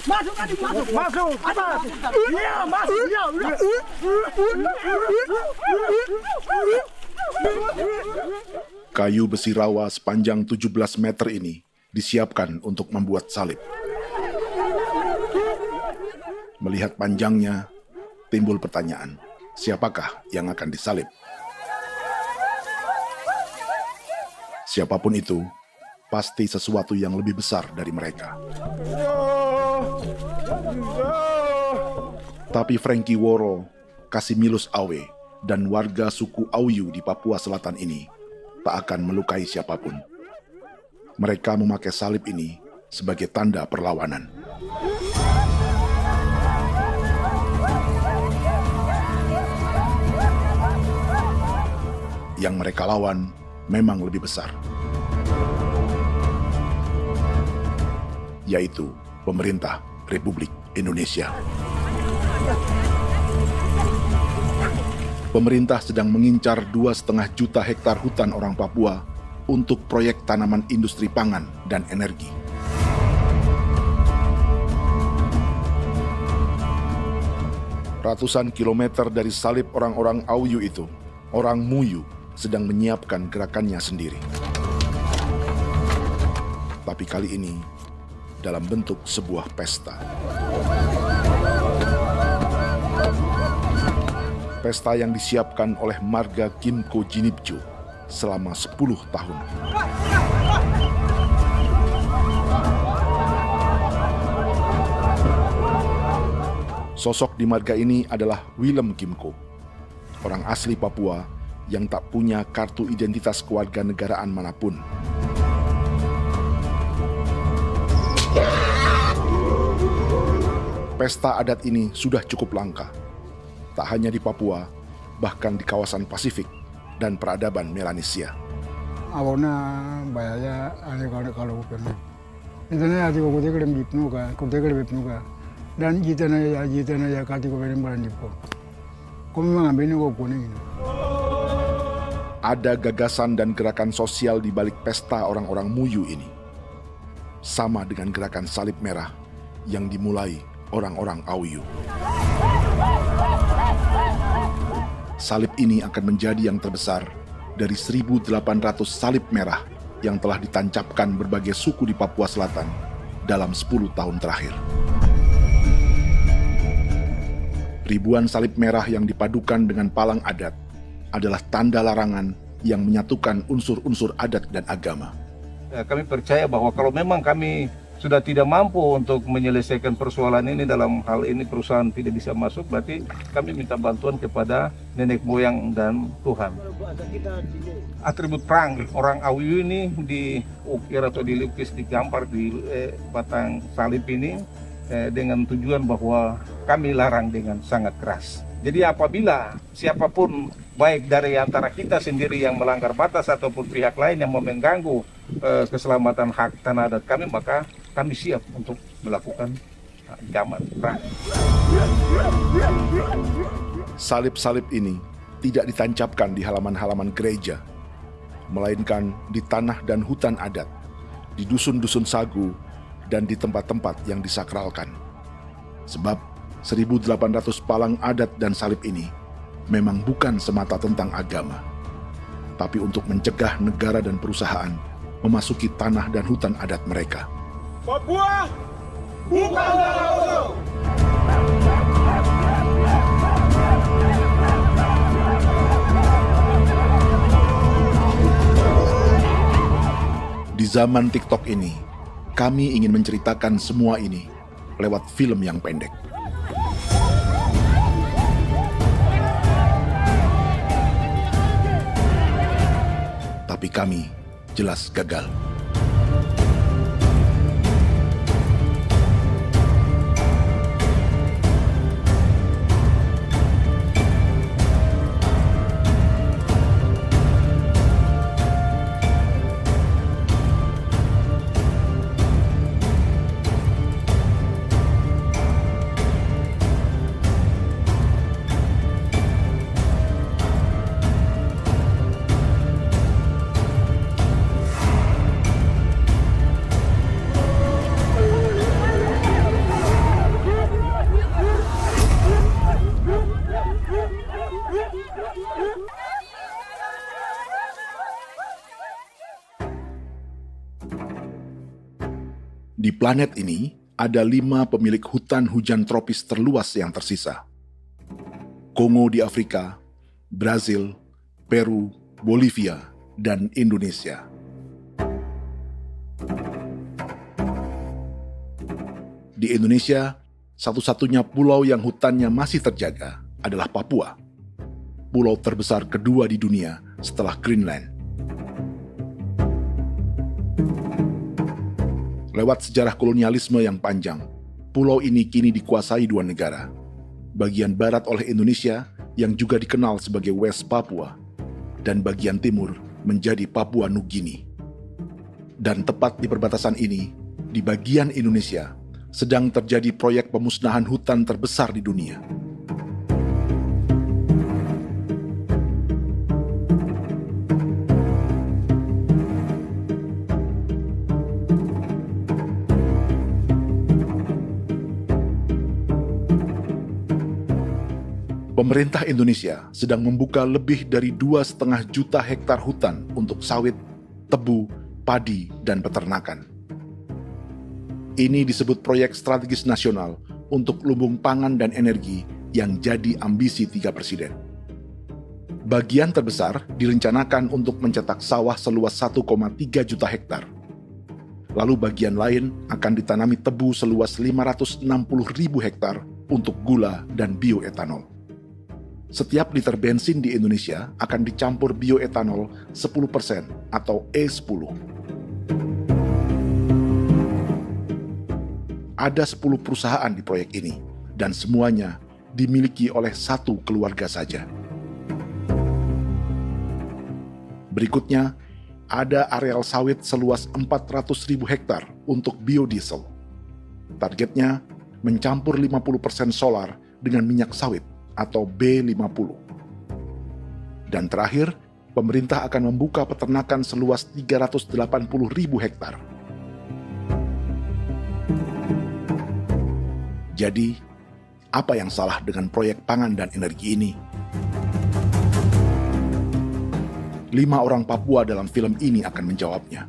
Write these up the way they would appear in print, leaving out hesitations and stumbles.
Masuk adik, masuk. Masuk. Atas. Iya, masuk. Iya, udah. Kayu besi rawa sepanjang 17 meter ini disiapkan untuk membuat salib. Melihat panjangnya, timbul pertanyaan, siapakah yang akan disalib? Siapapun itu, pasti sesuatu yang lebih besar dari mereka. Tapi Frankie Woro, Casimilus Awe, dan warga suku Auyu di Papua Selatan ini tak akan melukai siapapun. Mereka memakai salib ini sebagai tanda perlawanan. Yang mereka lawan memang lebih besar, yaitu pemerintah Republik Indonesia. Pemerintah sedang mengincar 2,5 juta hektar hutan orang Papua untuk proyek tanaman industri pangan dan energi. Ratusan kilometer dari salib orang-orang Auyu itu, orang Muyu sedang menyiapkan gerakannya sendiri. Tapi kali ini dalam bentuk sebuah pesta. Pesta yang disiapkan oleh marga Kimco Jinibju selama 10 tahun. Sosok di marga ini adalah Willem Kimco, orang asli Papua yang tak punya kartu identitas kewarganegaraan manapun. Pesta adat ini sudah cukup langka. Tak hanya di Papua, bahkan di kawasan Pasifik dan peradaban Melanesia. Awalnya bayarnya kalau pernah. Itu nih hati kau dekere bipnuka, dan kita ya kati kau beri barang dipo. Kau memang ambil kau kuning. Ada gagasan dan gerakan sosial di balik pesta orang-orang Muyu ini. Sama dengan gerakan salib merah yang dimulai orang-orang Auyu. Salib ini akan menjadi yang terbesar dari 1.800 salib merah yang telah ditancapkan berbagai suku di Papua Selatan dalam 10 tahun terakhir. Ribuan salib merah yang dipadukan dengan palang adat adalah tanda larangan yang menyatukan unsur-unsur adat dan agama. Kami percaya bahwa kalau memang kami sudah tidak mampu untuk menyelesaikan persoalan ini, dalam hal ini perusahaan tidak bisa masuk, berarti kami minta bantuan kepada nenek moyang dan Tuhan. Atribut perang orang Auyu ini diukir atau dilukis, digambar di batang salib ini dengan tujuan bahwa kami larang dengan sangat keras. Jadi apabila siapapun, baik dari antara kita sendiri yang melanggar batas ataupun pihak lain yang mengganggu keselamatan hak tanah adat kami, maka kami siap untuk melakukan ancaman perang. Salib-salib ini tidak ditancapkan di halaman-halaman gereja, melainkan di tanah dan hutan adat, di dusun-dusun sagu, dan di tempat-tempat yang disakralkan. Sebab 1.800 palang adat dan salib ini memang bukan semata tentang agama, tapi untuk mencegah negara dan perusahaan memasuki tanah dan hutan adat mereka. Papua bukan tanah kosong. Di zaman TikTok ini, kami ingin menceritakan semua ini lewat film yang pendek. Tapi kami jelas gagal. Di planet ini, ada 5 pemilik hutan hujan tropis terluas yang tersisa. Kongo di Afrika, Brazil, Peru, Bolivia, dan Indonesia. Di Indonesia, satu-satunya pulau yang hutannya masih terjaga adalah Papua, pulau terbesar kedua di dunia setelah Greenland. Lewat sejarah kolonialisme yang panjang, pulau ini kini dikuasai 2 negara. Bagian barat oleh Indonesia yang juga dikenal sebagai West Papua, dan bagian timur menjadi Papua Nugini. Dan tepat di perbatasan ini, di bagian Indonesia, sedang terjadi proyek pemusnahan hutan terbesar di dunia. Pemerintah Indonesia sedang membuka lebih dari 2,5 juta hektar hutan untuk sawit, tebu, padi, dan peternakan. Ini disebut proyek strategis nasional untuk lumbung pangan dan energi yang jadi ambisi 3 presiden. Bagian terbesar direncanakan untuk mencetak sawah seluas 1,3 juta hektar. Lalu bagian lain akan ditanami tebu seluas 560.000 hektar untuk gula dan bioetanol. Setiap liter bensin di Indonesia akan dicampur bioetanol 10% atau E10. Ada 10 perusahaan di proyek ini, dan semuanya dimiliki oleh 1 keluarga saja. Berikutnya, ada areal sawit seluas 400.000 hektar untuk biodiesel. Targetnya mencampur 50% solar dengan minyak sawit atau B50. Dan terakhir, pemerintah akan membuka peternakan seluas 380.000 hektar. Jadi, apa yang salah dengan proyek pangan dan energi ini? 5 orang Papua dalam film ini akan menjawabnya.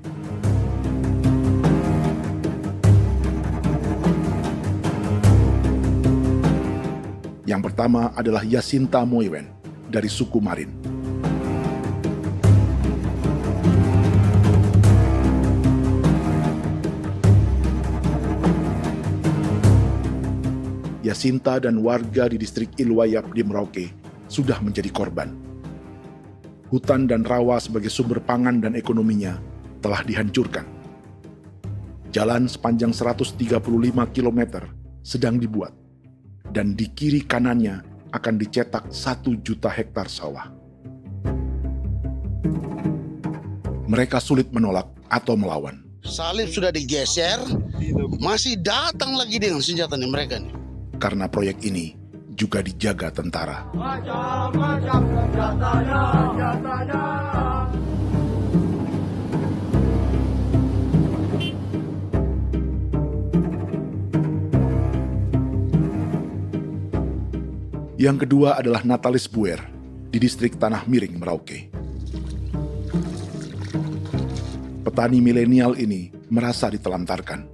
Yang pertama adalah Yasinta Moiwen dari suku Marin. Yasinta dan warga di distrik Ilwayap di Merauke sudah menjadi korban. Hutan dan rawa sebagai sumber pangan dan ekonominya telah dihancurkan. Jalan sepanjang 135 km sedang dibuat, dan di kiri kanannya akan dicetak 1 juta hektar sawah. Mereka sulit menolak atau melawan. Salib sudah digeser, masih datang lagi dengan senjata mereka nih. Karena proyek ini juga dijaga tentara. Macam-macam senjatanya. Yang kedua adalah Natalis Buer di distrik Tanah Miring, Merauke. Petani milenial ini merasa ditelantarkan.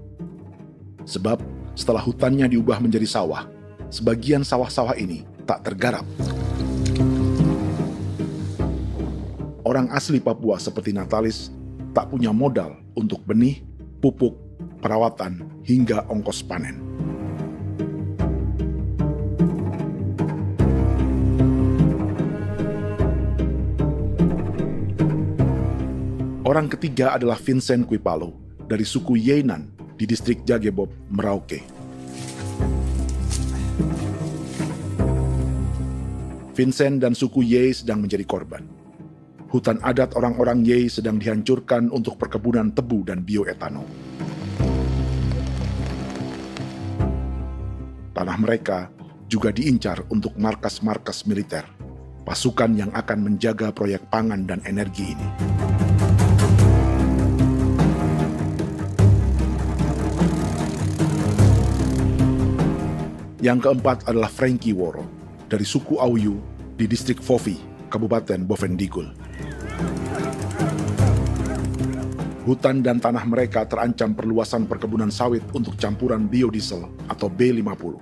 Sebab setelah hutannya diubah menjadi sawah, sebagian sawah-sawah ini tak tergarap. Orang asli Papua seperti Natalis tak punya modal untuk benih, pupuk, perawatan, hingga ongkos panen. Orang ketiga adalah Vincent Kuipalo dari suku Yenan di distrik Jagebob, Merauke. Vincent dan suku Ye sedang menjadi korban. Hutan adat orang-orang Ye sedang dihancurkan untuk perkebunan tebu dan bioetanol. Tanah mereka juga diincar untuk markas-markas militer, pasukan yang akan menjaga proyek pangan dan energi ini. Yang keempat adalah Frankie Woro dari suku Auyu di distrik Fofi, Kabupaten Bovendigul. Hutan dan tanah mereka terancam perluasan perkebunan sawit untuk campuran biodiesel atau B50.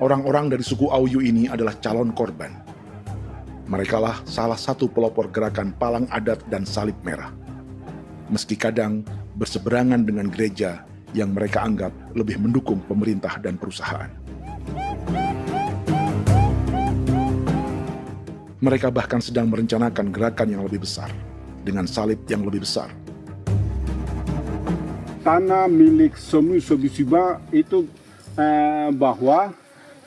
Orang-orang dari suku Auyu ini adalah calon korban. Merekalah salah satu pelopor gerakan Palang Adat dan Salib Merah. Meski kadang berseberangan dengan gereja yang mereka anggap lebih mendukung pemerintah dan perusahaan. Mereka bahkan sedang merencanakan gerakan yang lebih besar, dengan salib yang lebih besar. Tanah milik Somu Sobisiba itu bahwa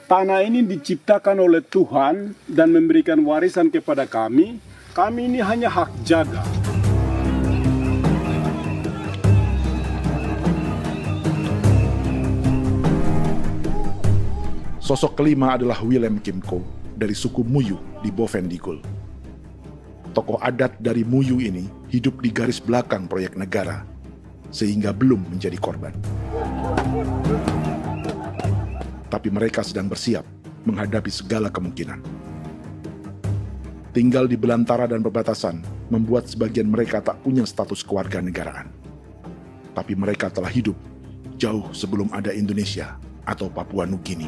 tanah ini diciptakan oleh Tuhan dan memberikan warisan kepada kami. Kami ini hanya hak jaga. Sosok kelima adalah Willem Kimco dari suku Muyu di Bovendigul. Tokoh adat dari Muyu ini hidup di garis belakang proyek negara, sehingga belum menjadi korban. Tapi mereka sedang bersiap menghadapi segala kemungkinan. Tinggal di belantara dan perbatasan membuat sebagian mereka tak punya status kewarganegaraan. Tapi mereka telah hidup jauh sebelum ada Indonesia atau Papua Nugini.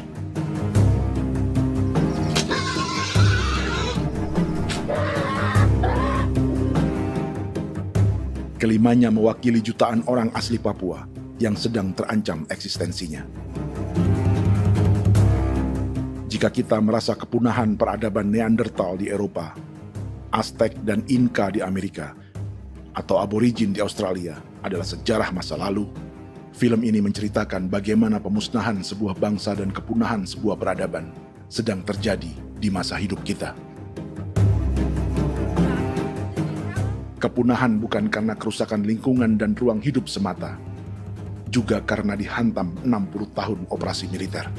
Kelimanya mewakili jutaan orang asli Papua yang sedang terancam eksistensinya. Jika kita merasa kepunahan peradaban Neanderthal di Eropa, Aztec dan Inca di Amerika, atau aborigin di Australia adalah sejarah masa lalu, film ini menceritakan bagaimana pemusnahan sebuah bangsa dan kepunahan sebuah peradaban sedang terjadi di masa hidup kita. Kepunahan bukan karena kerusakan lingkungan dan ruang hidup semata, juga karena dihantam 60 tahun operasi militer.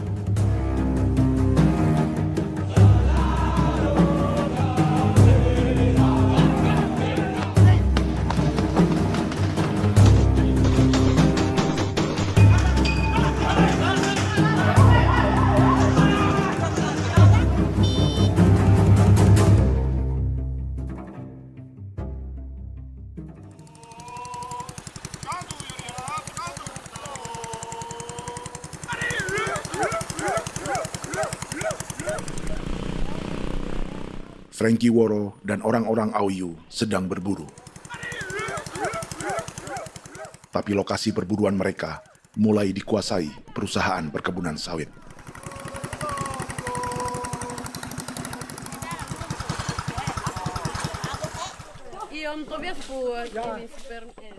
Frankie Woro dan orang-orang Auyu sedang berburu. Tapi lokasi perburuan mereka mulai dikuasai perusahaan perkebunan sawit.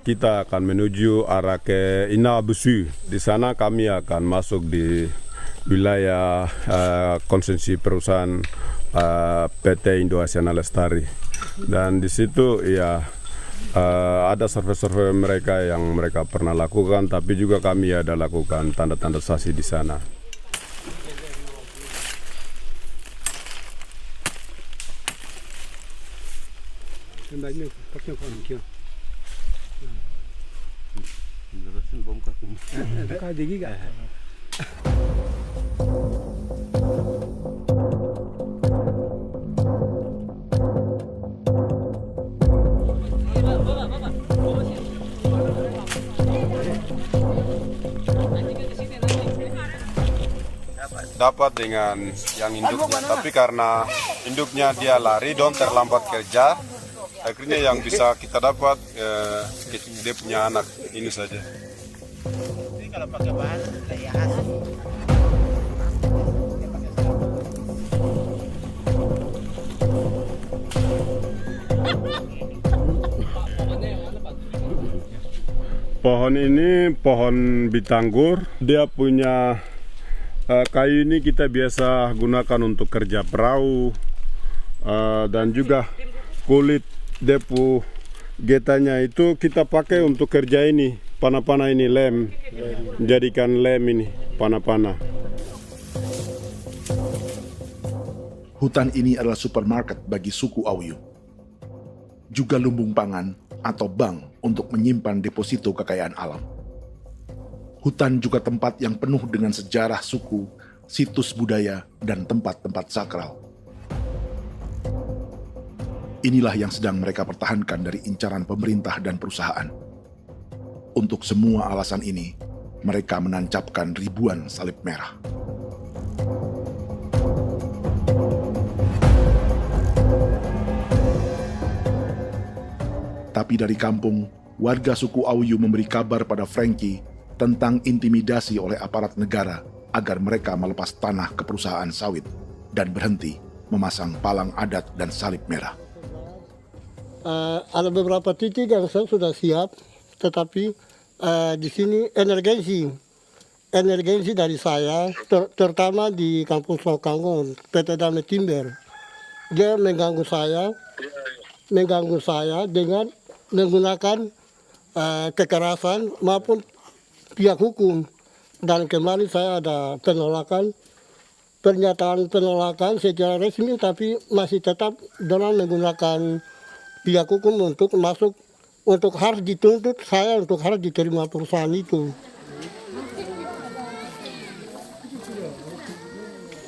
Kita akan menuju arah ke Inabusu. Di sana kami akan masuk di wilayah konsesi perusahaan PT Indo Asiana Lestari, dan di situ ya ada survei-survei mereka yang mereka pernah lakukan, tapi juga kami ada lakukan tanda-tanda saksi di sana. Dapat dengan yang induknya, tapi karena induknya dia lari dan terlambat kerja, akhirnya yang bisa kita dapat dia punya anak ini saja. Ini kalau pakai bahan kayak hasil. Pohon ini pohon bitanggur, dia punya kayu ini kita biasa gunakan untuk kerja perahu, dan juga kulit depu getanya itu kita pakai untuk kerja ini, panah-panah ini lem, jadikan lem ini, panah-panah. Hutan ini adalah supermarket bagi suku Auyu. Juga lumbung pangan atau bank untuk menyimpan deposito kekayaan alam. Hutan juga tempat yang penuh dengan sejarah suku, situs budaya, dan tempat-tempat sakral. Inilah yang sedang mereka pertahankan dari incaran pemerintah dan perusahaan. Untuk semua alasan ini, mereka menancapkan ribuan salib merah. Tapi dari kampung, warga suku Auyu memberi kabar pada Frankie tentang intimidasi oleh aparat negara agar mereka melepas tanah ke perusahaan sawit dan berhenti memasang palang adat dan salib merah. Ada beberapa titik yang saya sudah siap, tetapi di sini emergensi dari saya, terutama di Kampung Sokangon, PT Damai Timber. Dia mengganggu saya dengan menggunakan kekerasan maupun pihak hukum. Dan kemarin saya ada pernyataan penolakan secara resmi, tapi masih tetap dengan menggunakan pihak hukum untuk masuk, untuk harus dituntut saya untuk harus diterima perusahaan itu.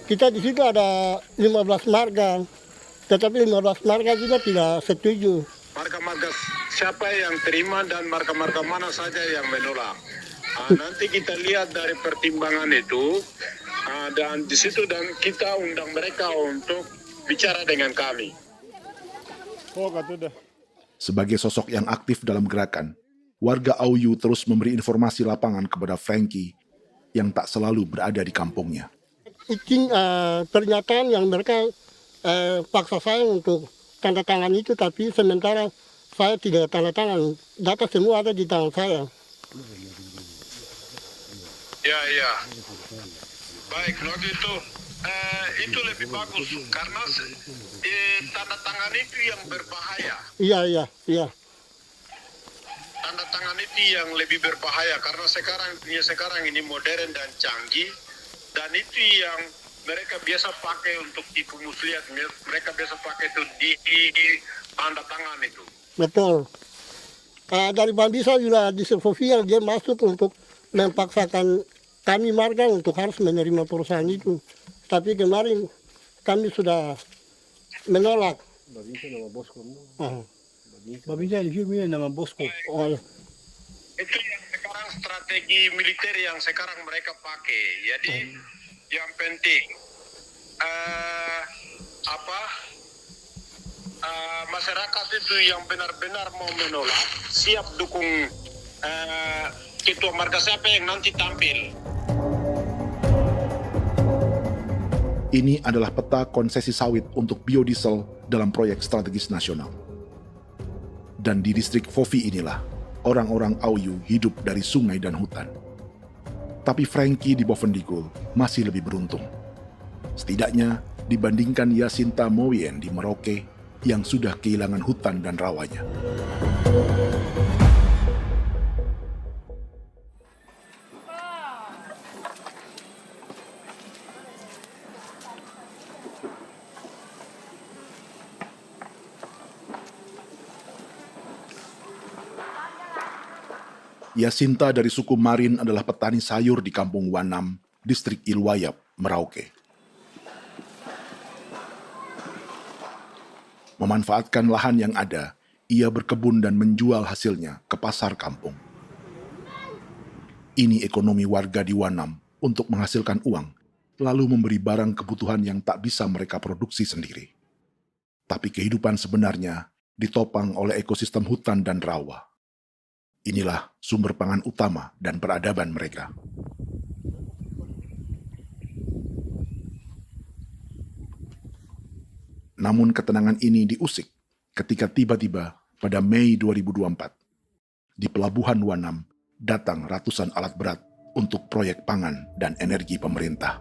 Kita di situ ada 15 marga, tetapi 15 marga juga tidak setuju. Marga-marga siapa yang terima dan marga-marga mana saja yang menolak. Nanti kita lihat dari pertimbangan itu, dan di situ dan kita undang mereka untuk bicara dengan kami. Sebagai sosok yang aktif dalam gerakan, warga Auyu terus memberi informasi lapangan kepada Frankie yang tak selalu berada di kampungnya. Izin pernyataan yang mereka paksa saya untuk tanda tangan itu, tapi sementara saya tidak tanda tangan. Data semua ada di tangan saya. Ya. Baik, kalau gitu itu lebih bagus karena tanda tangan itu yang berbahaya. Iya. Tanda tangan itu yang lebih berbahaya karena sekarang ini modern dan canggih, dan itu yang mereka biasa pakai untuk tipu muslihat. Mereka biasa pakai itu di tanda tangan itu. Betul. Dari Bambisa juga di Sofia dia masuk untuk memaksakan kami marga untuk harus menerima perusahaan itu. Tapi kemarin kami sudah menolak. Babinsa di sini nama bosku. Itu yang sekarang strategi militer yang sekarang mereka pakai. Jadi yang penting masyarakat itu yang benar-benar mau menolak siap dukung ketua marga siapa yang nanti tampil. Ini adalah peta konsesi sawit untuk biodiesel dalam proyek strategis nasional. Dan di distrik Fofi inilah, orang-orang Auyu hidup dari sungai dan hutan. Tapi Frankie di Bovendigul masih lebih beruntung. Setidaknya dibandingkan Yasinta Moyen di Merauke yang sudah kehilangan hutan dan rawanya. Yasinta dari suku Marin adalah petani sayur di Kampung Wanam, distrik Ilwayap, Merauke. Memanfaatkan lahan yang ada, ia berkebun dan menjual hasilnya ke pasar kampung. Ini ekonomi warga di Wanam untuk menghasilkan uang, lalu memberi barang kebutuhan yang tak bisa mereka produksi sendiri. Tapi kehidupan sebenarnya ditopang oleh ekosistem hutan dan rawa. Inilah sumber pangan utama dan peradaban mereka. Namun ketenangan ini diusik ketika tiba-tiba pada Mei 2024, di Pelabuhan Wanam datang ratusan alat berat untuk proyek pangan dan energi pemerintah.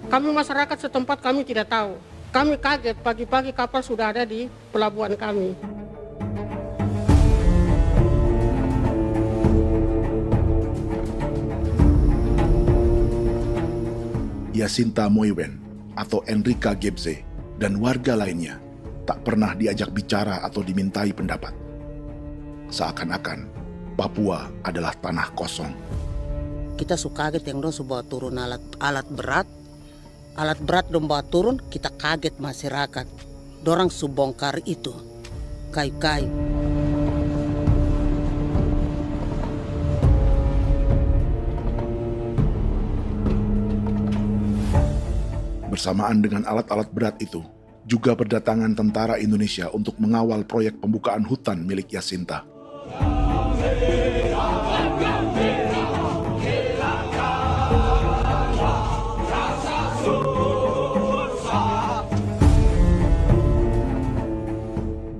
Kami masyarakat setempat kami tidak tahu. Kami kaget pagi-pagi kapal sudah ada di pelabuhan kami. Yasinta Moywen atau Enrika Gebze dan warga lainnya tak pernah diajak bicara atau dimintai pendapat. Seakan-akan Papua adalah tanah kosong. Kita suka kaget yang dong bawa turun alat berat dong bawa turun, kita kaget masyarakat. Dorang subongkar itu kayu-kayu. Bersamaan dengan alat-alat berat itu, juga berdatangan tentara Indonesia untuk mengawal proyek pembukaan hutan milik Jacinta.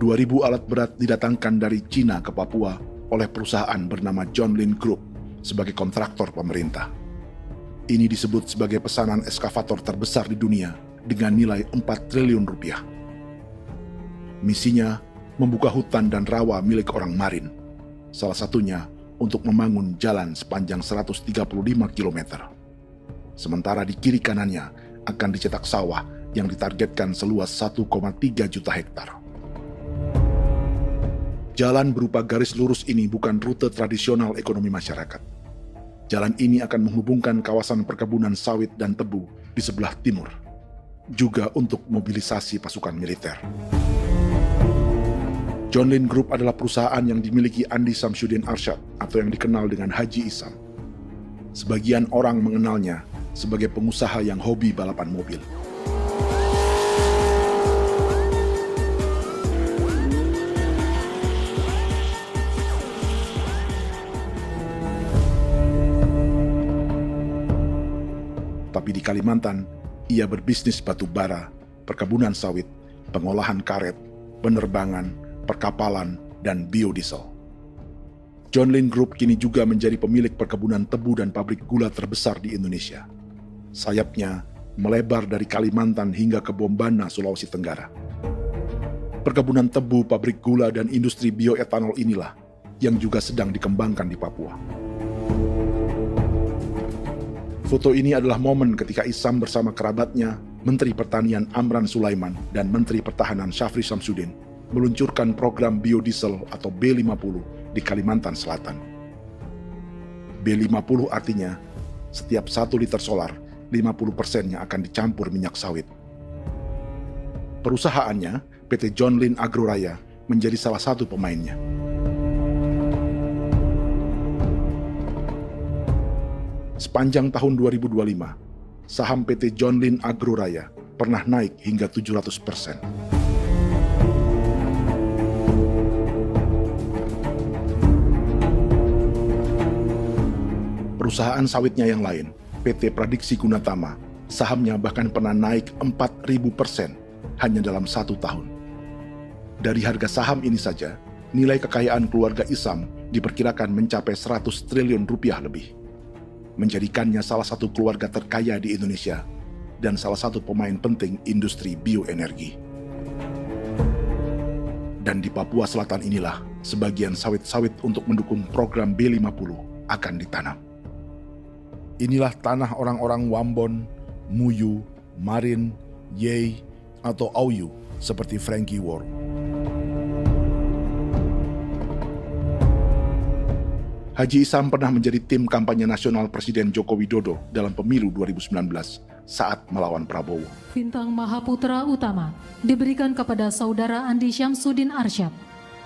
Ribu alat berat didatangkan dari Cina ke Papua oleh perusahaan bernama John Lin Group sebagai kontraktor pemerintah. Ini disebut sebagai pesanan eskavator terbesar di dunia dengan nilai 4 triliun rupiah. Misinya membuka hutan dan rawa milik orang Marin, salah satunya untuk membangun jalan sepanjang 135 km. Sementara di kiri kanannya akan dicetak sawah yang ditargetkan seluas 1,3 juta hektar. Jalan berupa garis lurus ini bukan rute tradisional ekonomi masyarakat. Jalan ini akan menghubungkan kawasan perkebunan sawit dan tebu di sebelah timur, juga untuk mobilisasi pasukan militer. John Lin Group adalah perusahaan yang dimiliki Andi Samsudin Arsyad atau yang dikenal dengan Haji Isam. Sebagian orang mengenalnya sebagai pengusaha yang hobi balapan mobil. Tapi di Kalimantan, ia berbisnis batu bara, perkebunan sawit, pengolahan karet, penerbangan, perkapalan, dan biodiesel. John Lin Group kini juga menjadi pemilik perkebunan tebu dan pabrik gula terbesar di Indonesia. Sayapnya melebar dari Kalimantan hingga ke Bombana, Sulawesi Tenggara. Perkebunan tebu, pabrik gula, dan industri bioetanol inilah yang juga sedang dikembangkan di Papua. Foto ini adalah momen ketika Isam bersama kerabatnya, Menteri Pertanian Amran Sulaiman dan Menteri Pertahanan Syafri Samsudin meluncurkan program biodiesel atau B50 di Kalimantan Selatan. B50 artinya setiap 1 liter solar, 50%-nya akan dicampur minyak sawit. Perusahaannya, PT John Lin Agroraya, menjadi salah satu pemainnya. Sepanjang tahun 2025, saham PT John Lin Agroraya pernah naik hingga 700%. Perusahaan sawitnya yang lain, PT Pradiksi Gunatama, sahamnya bahkan pernah naik 4.000% hanya dalam 1 tahun. Dari harga saham ini saja, nilai kekayaan keluarga Isam diperkirakan mencapai 100 triliun rupiah lebih, menjadikannya salah satu keluarga terkaya di Indonesia dan salah satu pemain penting industri bioenergi. Dan di Papua Selatan inilah sebagian sawit-sawit untuk mendukung program B50 akan ditanam. Inilah tanah orang-orang Wambon, Muyu, Marin, Yei, atau Auyu seperti Frankie Ward. Haji Isam pernah menjadi tim kampanye nasional Presiden Joko Widodo dalam pemilu 2019 saat melawan Prabowo. Bintang Mahaputra Utama diberikan kepada Saudara Andi Syamsuddin Arsyad.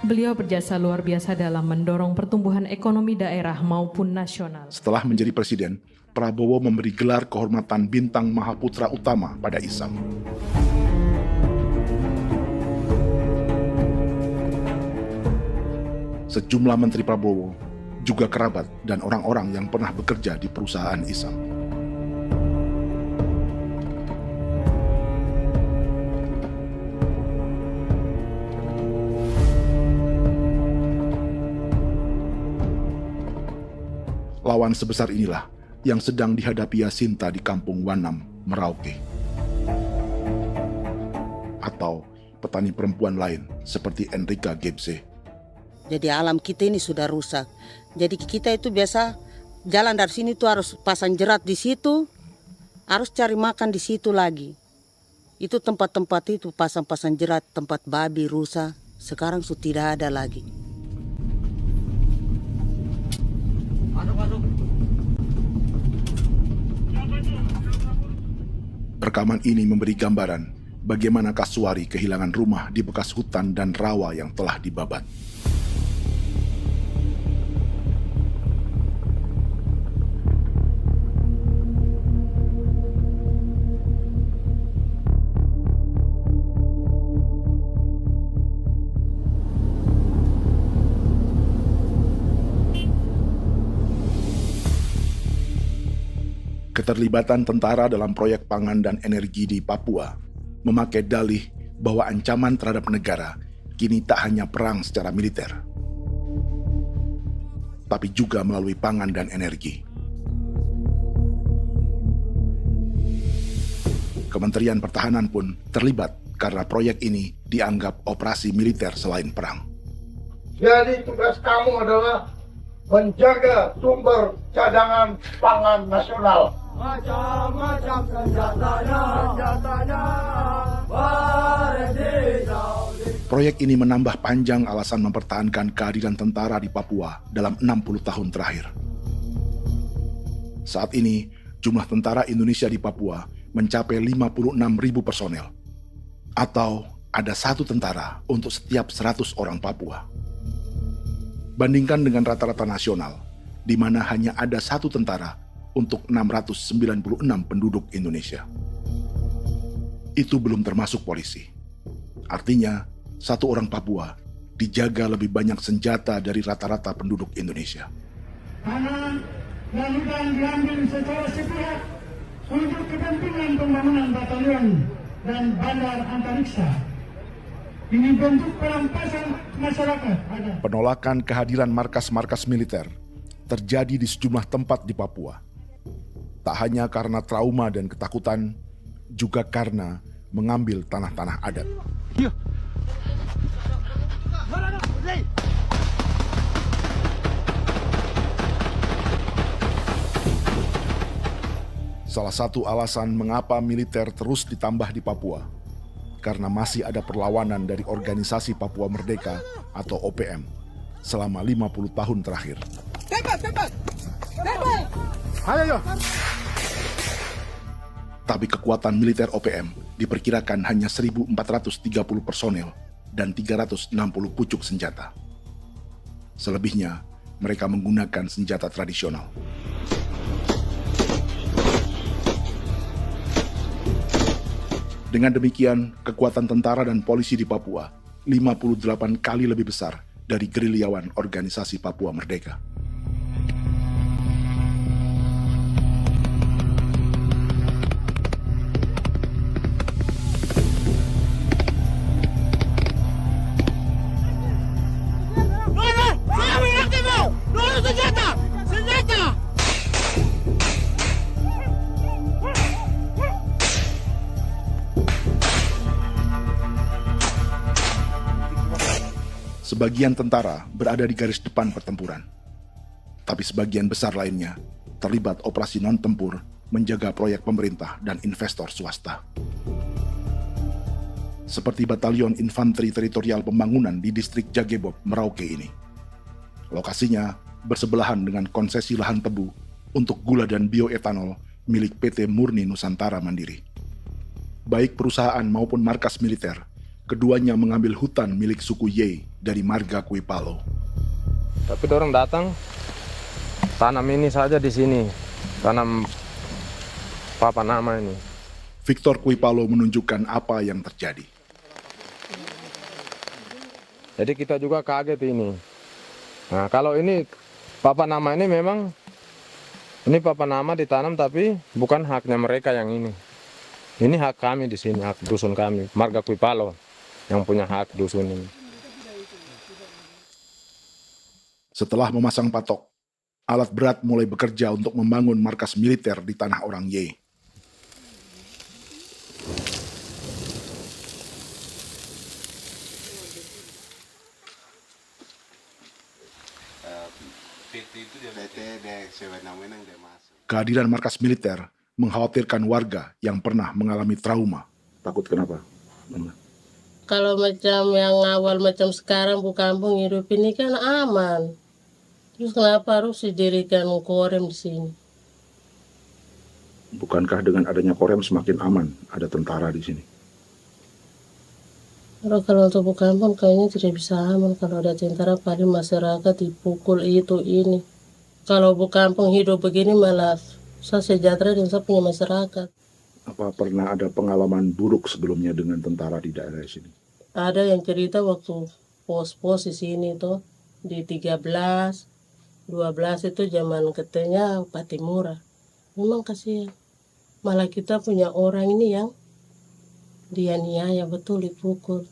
Beliau berjasa luar biasa dalam mendorong pertumbuhan ekonomi daerah maupun nasional. Setelah menjadi presiden, Prabowo memberi gelar kehormatan Bintang Mahaputra Utama pada Isam. Sejumlah menteri Prabowo, juga kerabat dan orang-orang yang pernah bekerja di perusahaan Isam. Lawan sebesar inilah yang sedang dihadapi Jacinta di kampung Wanam, Merauke. Atau petani perempuan lain seperti Enrika Gebze. Jadi alam kita ini sudah rusak. Jadi kita itu biasa jalan dari sini tuh harus pasang jerat di situ, harus cari makan di situ lagi. Itu tempat-tempat itu pasang-pasang jerat, tempat babi, rusa, sekarang sudah tidak ada lagi. Rekaman ini memberi gambaran bagaimana Kasuari kehilangan rumah di bekas hutan dan rawa yang telah dibabat. Keterlibatan tentara dalam proyek pangan dan energi di Papua memakai dalih bahwa ancaman terhadap negara kini tak hanya perang secara militer, tapi juga melalui pangan dan energi. Kementerian Pertahanan pun terlibat karena proyek ini dianggap operasi militer selain perang. Jadi tugas kamu adalah menjaga sumber cadangan pangan nasional. Macam-macam senjatanya, Proyek ini menambah panjang alasan mempertahankan kehadiran tentara di Papua dalam 60 tahun terakhir. Saat ini, jumlah tentara Indonesia di Papua mencapai 56.000 personel, atau ada 1 tentara untuk setiap 100 orang Papua. Bandingkan dengan rata-rata nasional, di mana hanya ada 1 tentara untuk 696 penduduk Indonesia. Itu belum termasuk polisi. Artinya, 1 orang Papua dijaga lebih banyak senjata dari rata-rata penduduk Indonesia. Tanah dan hutan diambil secara sepihak untuk kepentingan pembangunan batalion dan bandar antariksa. Ini bentuk perampasan masyarakat. Penolakan kehadiran markas-markas militer terjadi di sejumlah tempat di Papua. Tak hanya karena trauma dan ketakutan, juga karena mengambil tanah-tanah adat. Salah satu alasan mengapa militer terus ditambah di Papua, karena masih ada perlawanan dari Organisasi Papua Merdeka atau OPM selama 50 tahun terakhir. Ayo. Tapi kekuatan militer OPM diperkirakan hanya 1.430 personel dan 360 pucuk senjata. Selebihnya, mereka menggunakan senjata tradisional. Dengan demikian, kekuatan tentara dan polisi di Papua 58 kali lebih besar dari gerilyawan Organisasi Papua Merdeka. Sebagian tentara berada di garis depan pertempuran, tapi sebagian besar lainnya terlibat operasi non-tempur menjaga proyek pemerintah dan investor swasta. Seperti Batalion Infanteri Teritorial Pembangunan di distrik Jagebob, Merauke ini. Lokasinya bersebelahan dengan konsesi lahan tebu untuk gula dan bioetanol milik PT Murni Nusantara Mandiri. Baik perusahaan maupun markas militer, keduanya mengambil hutan milik suku Ye dari marga Kuipalo. Tapi orang datang tanam ini saja di sini, tanam papan nama ini. Victor Kuipalo menunjukkan apa yang terjadi. Jadi kita juga kaget ini. Nah, kalau ini papan nama ini memang ini papan nama ditanam tapi bukan haknya mereka yang ini. Ini hak kami di sini, hak dusun kami, marga Kuipalo yang punya hak dusun ini. Setelah memasang patok, alat berat mulai bekerja untuk membangun markas militer di tanah orang Ye. Kehadiran markas militer mengkhawatirkan warga yang pernah mengalami trauma. Takut kenapa? Kalau macam yang awal macam sekarang bu kampung hidup ini kan aman. Terus kenapa harus didirikan korem di sini? Bukankah dengan adanya Korem semakin aman ada tentara di sini? Kalau untuk kampung kayaknya tidak bisa aman kalau ada tentara, paling masyarakat dipukul itu ini. Kalau kampung hidup begini malah saya sejahtera dan saya punya masyarakat. Apa pernah ada pengalaman buruk sebelumnya dengan tentara di daerah sini? Ada yang cerita waktu pos-pos di sini tuh di 13, 12 itu zaman katanya Patimura. Memang kasihan. Malah kita punya orang ini yang dianiaya betul, dipukul.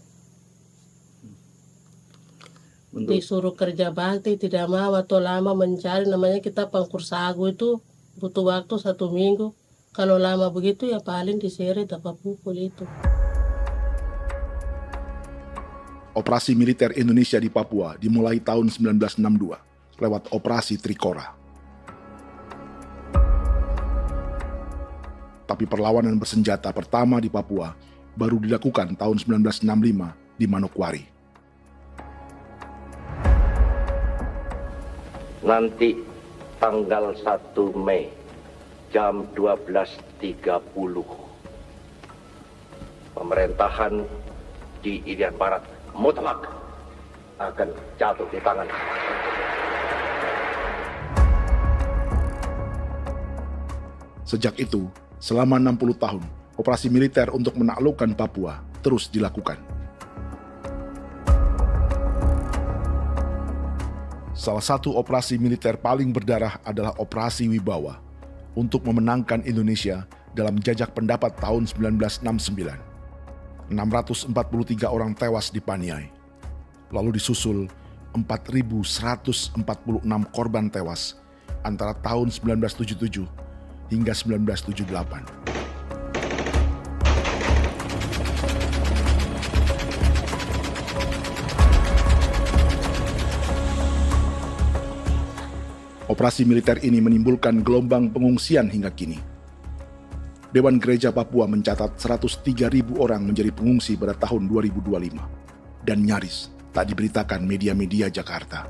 Disuruh kerja bakti tidak mau atau lama mencari, namanya kita pangkur sagu itu butuh waktu 1 minggu. Kalau lama begitu ya paling diseret apa pukul itu. Operasi militer Indonesia di Papua dimulai tahun 1962 lewat Operasi Trikora. Tapi perlawanan bersenjata pertama di Papua baru dilakukan tahun 1965 di Manokwari. Nanti tanggal 1 Mei jam 12.30 pemerintahan di Irian Barat mutlak akan jatuh di tangan. Sejak itu, selama 60 tahun, operasi militer untuk menaklukkan Papua terus dilakukan. Salah satu operasi militer paling berdarah adalah Operasi Wibawa untuk memenangkan Indonesia dalam jajak pendapat tahun 1969. 643 orang tewas di Paniai. Lalu disusul 4.146 korban tewas antara tahun 1977 hingga 1978. Operasi militer ini menimbulkan gelombang pengungsian hingga kini. Dewan Gereja Papua mencatat 103.000 orang menjadi pengungsi pada tahun 2025 dan nyaris tak diberitakan media-media Jakarta.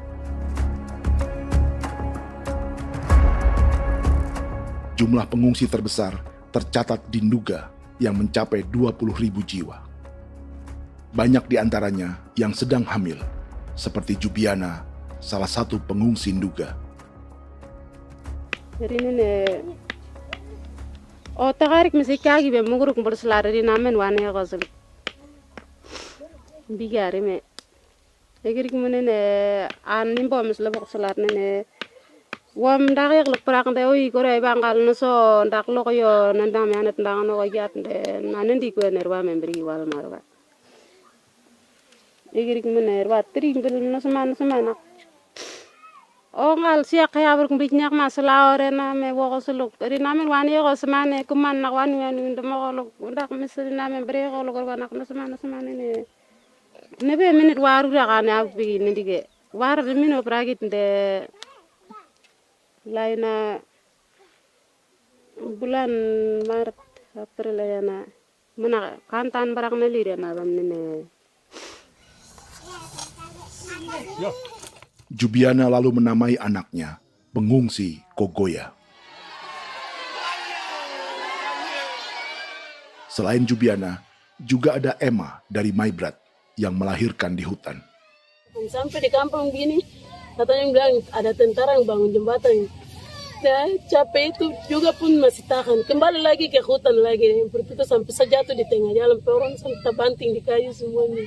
Jumlah pengungsi terbesar tercatat di Nduga yang mencapai 20.000 jiwa. Banyak di antaranya yang sedang hamil, seperti Jubiana, salah satu pengungsi Nduga. O tagarik mesikagi be muguruk berselari di namen wane gosel bigari me egirik menene an nimbo mesle bok selar nene wam dak yak lek prak de oy gore bangal no so ndak lo yo nandam yanet ndang no yat de nanen di ko nerwa membri wal marwa egirik mener wa tri bel no semana o ngal siya kaya ber kumbik nyak masala ore na me wo gosuluk ri namen wani go semane kuman nak wani wani ndemo golok ndak mesri namen bre golok nak no semana ne nebe minit waru ra kana bi nindige war de mino pragit de laina bulan Maret April yana mana kantan barak na lire na bam ne. Jubiana lalu menamai anaknya Pengungsi Kogoya. Selain Jubiana, juga ada Emma dari Maibrat yang melahirkan di hutan. Sampai di kampung gini, katanya bilang ada tentara yang bangun jembatan. Nah, capek itu juga pun masih tahan. Kembali lagi ke hutan lagi. Seperti itu sampai saya jatuh di tengah jalan. Orang sampai terbanting di kayu semuanya.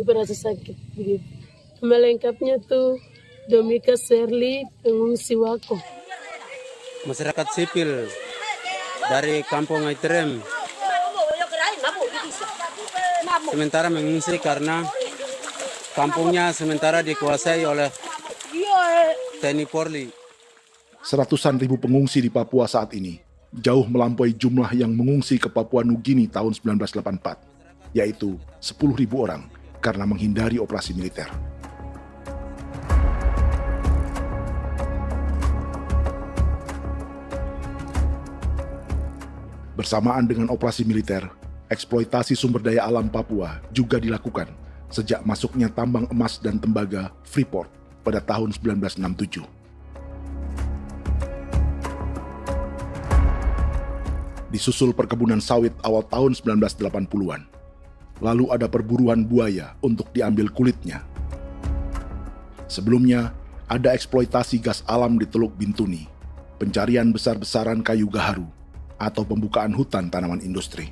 Berasa sakit begitu. Melengkapnya tuh Domika Serli, pengungsi Wako. Masyarakat sipil dari kampung Aitrem sementara mengungsi karena kampungnya sementara dikuasai oleh TNI Polri. Seratusan ribu pengungsi di Papua saat ini jauh melampaui jumlah yang mengungsi ke Papua Nugini tahun 1984, yaitu 10.000 orang karena menghindari operasi militer. Bersamaan dengan operasi militer, eksploitasi sumber daya alam Papua juga dilakukan sejak masuknya tambang emas dan tembaga Freeport pada tahun 1967. Disusul perkebunan sawit awal tahun 1980-an. Lalu ada perburuan buaya untuk diambil kulitnya. Sebelumnya, ada eksploitasi gas alam di Teluk Bintuni, pencarian besar-besaran kayu gaharu, atau pembukaan hutan tanaman industri.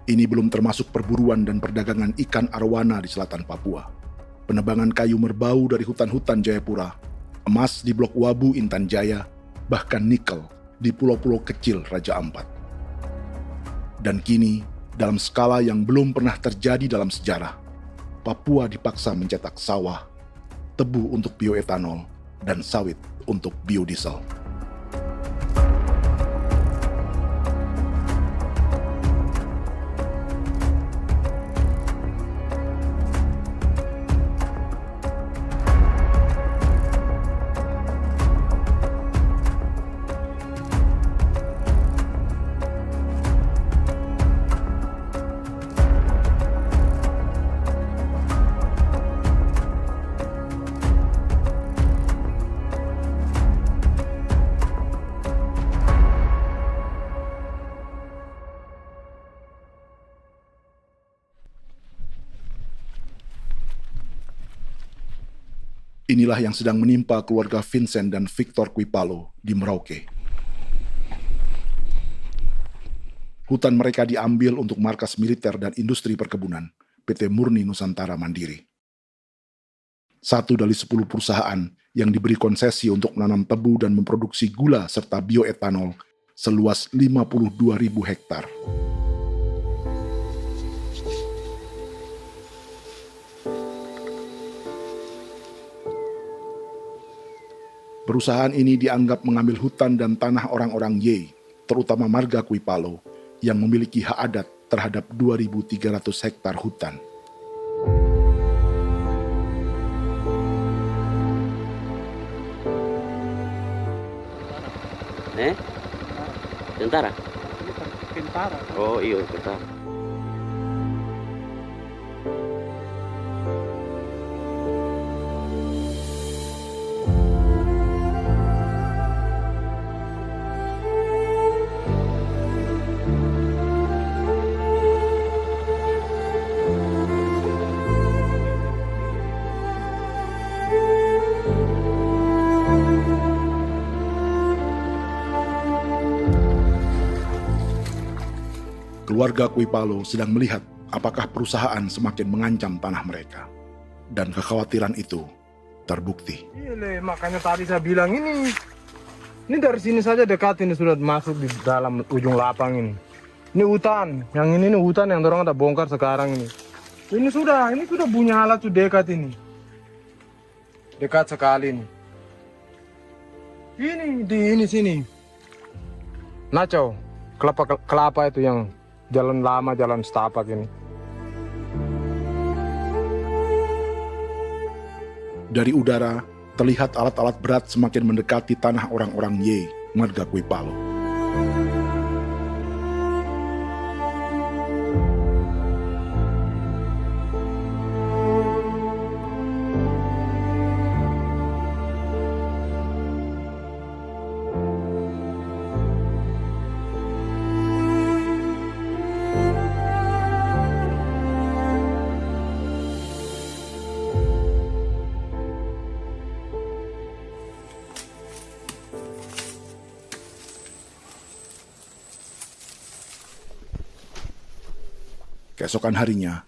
Ini belum termasuk perburuan dan perdagangan ikan arwana di selatan Papua, penebangan kayu merbau dari hutan-hutan Jayapura, emas di Blok Wabu Intan Jaya, bahkan nikel di pulau-pulau kecil Raja Ampat. Dan kini, dalam skala yang belum pernah terjadi dalam sejarah, Papua dipaksa mencetak sawah, tebu untuk bioetanol, dan sawit untuk biodiesel. Inilah yang sedang menimpa keluarga Vincent dan Victor Kuipalo di Merauke. Hutan mereka diambil untuk markas militer dan industri perkebunan, PT Murni Nusantara Mandiri. 1 dari 10 perusahaan yang diberi konsesi untuk menanam tebu dan memproduksi gula serta bioetanol seluas 52.000 hektar. Perusahaan ini dianggap mengambil hutan dan tanah orang-orang Ye, terutama marga Kuipalo, yang memiliki hak adat terhadap 2.300 hektar hutan. Tentara? Tentara. Oh iya, tentara. Keluarga Kuipalo sedang melihat apakah perusahaan semakin mengancam tanah mereka. Dan kekhawatiran itu terbukti. Iya, makanya tadi saya bilang ini dari sini saja dekat ini sudah masuk di dalam ujung lapang ini. Ini hutan, yang ini hutan yang orang ada bongkar sekarang ini. Ini sudah punya alat sudah dekat ini. Dekat sekali ini. Ini di sini. Nacau, kelapa itu yang jalan lama, jalan setapak ini. Dari udara, terlihat alat-alat berat semakin mendekati tanah orang-orang Ye, marga Kuipalo. Keesokan harinya,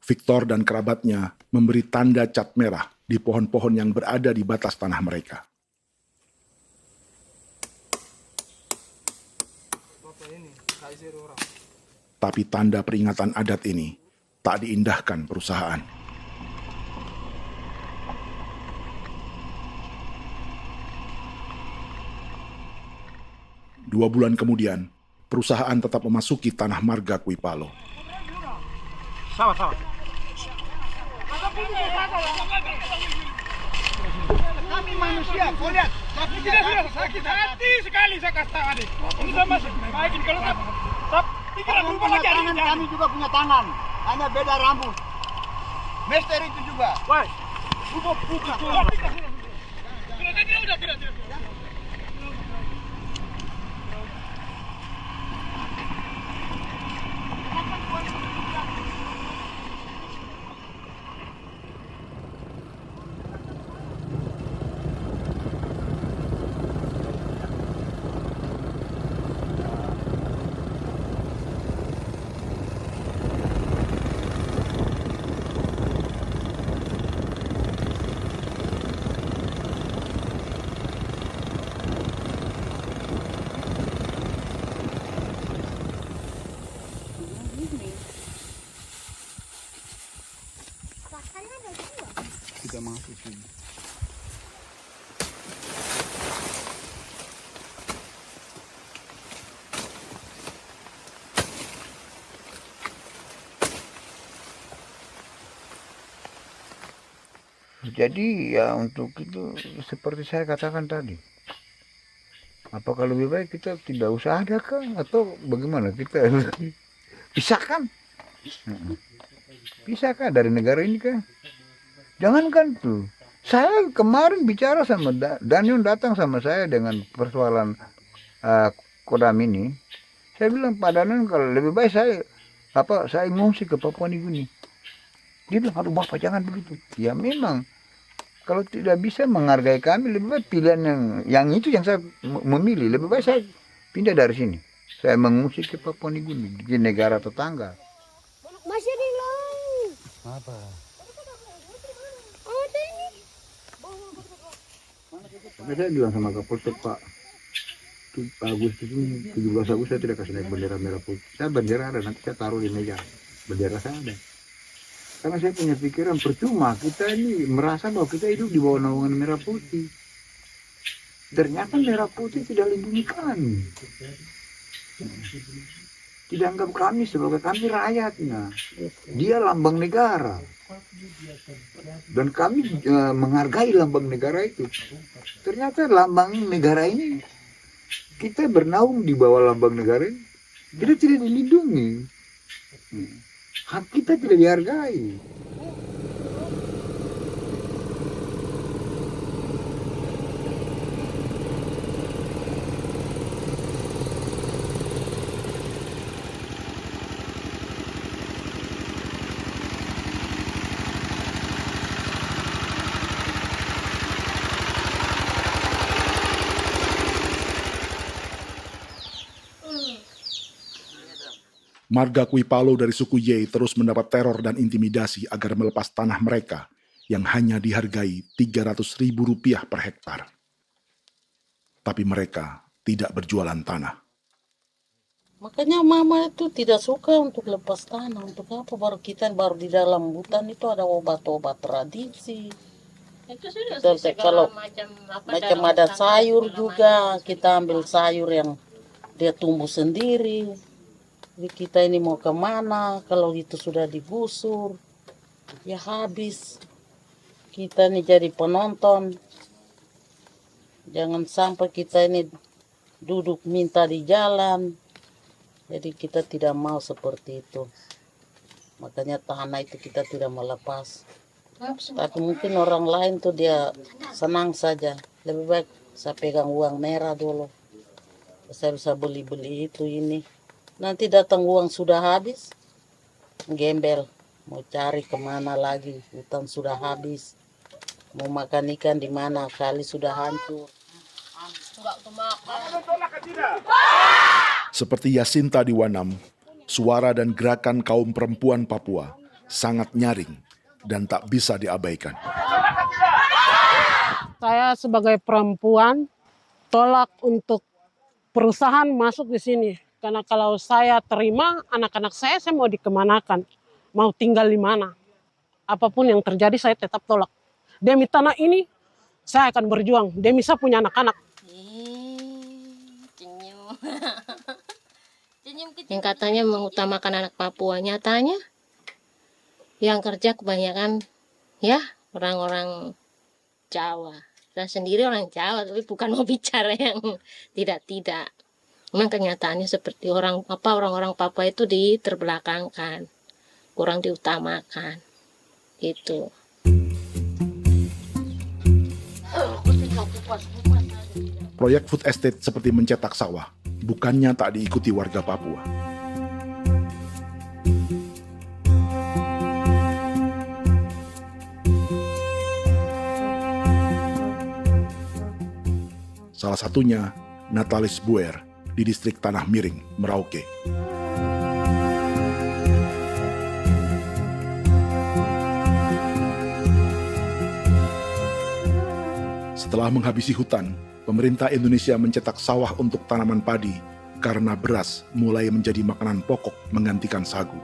Victor dan kerabatnya memberi tanda cat merah di pohon-pohon yang berada di batas tanah mereka. Tapi tanda peringatan adat ini tak diindahkan perusahaan. Dua bulan kemudian, perusahaan tetap memasuki tanah marga Kuipalo. Sama. Kami manusia, kau lihat. Tapi tidak sudah sakit hati sekali saya katakan tadi. Ini sama baik kalau tidak berubah lagi tangan, kami juga punya tangan. Hanya beda rambut. Mister itu juga. Woi, buka. Tidak. Jadi ya untuk itu seperti saya katakan tadi, apakah lebih baik kita tidak usah ada kah atau bagaimana, kita pisahkan, pisahkan dari negara ini kah? Jangankan tuh, saya kemarin bicara sama Daniel, datang sama saya dengan persoalan Kodam ini. Saya bilang, Pak Daniel, kalau lebih baik saya ngungsi ke Papua Nugini. Dia bilang, aduh Bapak jangan begitu. Ya memang, kalau tidak bisa menghargai kami, lebih baik pilihan yang itu yang saya memilih. Lebih baik saya pindah dari sini. Saya mengungsi ke Papua Nugini, di negara tetangga. Masih di laut. Apa? Saya bilang sama Kapolsek, Pak, Agustus ini, 17 Agustus saya tidak kasih naik bendera merah putih. Saya bendera ada, nanti saya taruh di meja. Bendera saya ada. Karena saya punya pikiran percuma kita ini merasa bahwa kita hidup di bawah naungan merah putih. Ternyata merah putih tidak lindungi kami. Tidak anggap kami sebagai kami rakyatnya. Dia lambang negara. Dan kami menghargai lambang negara itu. Ternyata lambang negara ini, kita bernaung di bawah lambang negara ini, kita tidak dilindungi. Hak kita tidak dihargai. Marga Kuipalo dari suku Ye terus mendapat teror dan intimidasi agar melepas tanah mereka yang hanya dihargai Rp300.000 per hektar. Tapi mereka tidak berjualan tanah. Makanya mama itu tidak suka untuk lepas tanah. Untuk apa? Baru di dalam hutan itu ada obat-obat tradisi. Itu sudah Kalau macam ada sayur juga, kita ambil sayur yang dia tumbuh sendiri. Jadi kita ini mau kemana, kalau itu sudah digusur, ya habis. Kita ini jadi penonton. Jangan sampai kita ini duduk minta di jalan. Jadi kita tidak mau seperti itu. Makanya tanah itu kita tidak melepas. Tapi mungkin orang lain tuh dia senang saja. Lebih baik saya pegang uang merah dulu. Saya bisa beli-beli itu ini. Nanti datang uang sudah habis, gembel, mau cari kemana lagi, hutan sudah habis, mau makan ikan di mana, kali sudah hancur. Seperti Yasinta di Wanam, suara dan gerakan kaum perempuan Papua sangat nyaring dan tak bisa diabaikan. Saya sebagai perempuan tolak untuk perusahaan masuk di sini. Karena kalau saya terima anak-anak saya mau dikemanakan, mau tinggal di mana. Apapun yang terjadi saya tetap tolak. Demi tanah ini saya akan berjuang, demi saya punya anak-anak. Yang katanya mengutamakan anak Papua, nyatanya yang kerja kebanyakan ya orang-orang Jawa. Dan sendiri orang Jawa, tapi bukan mau bicara yang tidak-tidak. Memang kenyataannya seperti orang-orang Papua itu diterbelakangkan, kurang diutamakan, gitu. Proyek food estate seperti mencetak sawah, bukannya tak diikuti warga Papua. Salah satunya Natalis Buer di distrik Tanah Miring, Merauke. Setelah menghabisi hutan, pemerintah Indonesia mencetak sawah untuk tanaman padi karena beras mulai menjadi makanan pokok menggantikan sagu.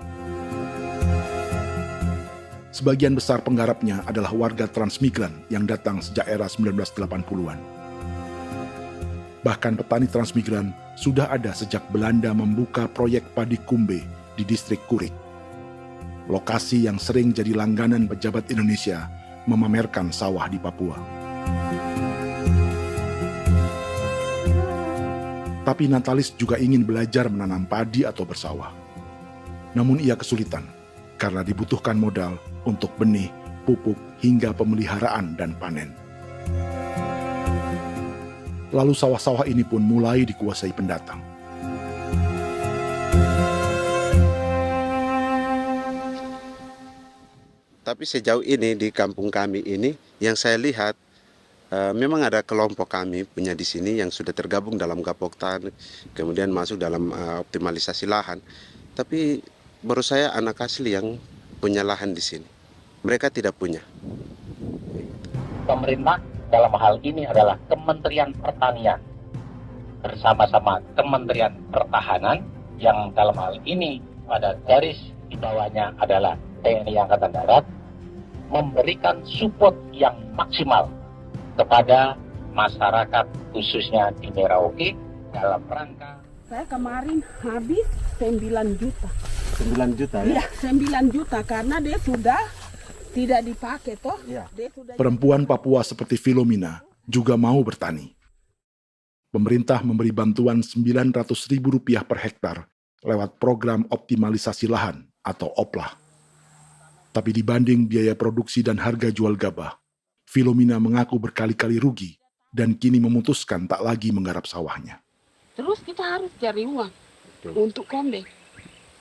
Sebagian besar penggarapnya adalah warga transmigran yang datang sejak era 1980-an. Bahkan petani transmigran sudah ada sejak Belanda membuka proyek padi kumbe di distrik Kurik. Lokasi yang sering jadi langganan pejabat Indonesia memamerkan sawah di Papua. Tapi Natalis juga ingin belajar menanam padi atau bersawah. Namun ia kesulitan karena dibutuhkan modal untuk benih, pupuk, hingga pemeliharaan dan panen. Lalu sawah-sawah ini pun mulai dikuasai pendatang. Tapi sejauh ini di kampung kami ini yang saya lihat memang ada kelompok kami punya di sini yang sudah tergabung dalam Gapoktan, kemudian masuk dalam optimalisasi lahan. Tapi baru saya anak asli yang punya lahan di sini. Mereka tidak punya. Pemerintah dalam hal ini adalah Kementerian Pertanian bersama-sama Kementerian Pertahanan yang dalam hal ini pada garis di bawahnya adalah TNI Angkatan Darat, memberikan support yang maksimal kepada masyarakat khususnya di Merauke dalam rangka. Saya kemarin habis 9 juta. 9 juta ya? Iya, 9 juta karena dia sudah tidak dipakai toh. Ya. Perempuan Papua seperti Filomina juga mau bertani. Pemerintah memberi bantuan Rp900.000 per hektar lewat program optimalisasi lahan atau OPLAH. Tapi dibanding biaya produksi dan harga jual gabah, Filomina mengaku berkali-kali rugi dan kini memutuskan tak lagi menggarap sawahnya. Terus kita harus cari uang untuk kombeng.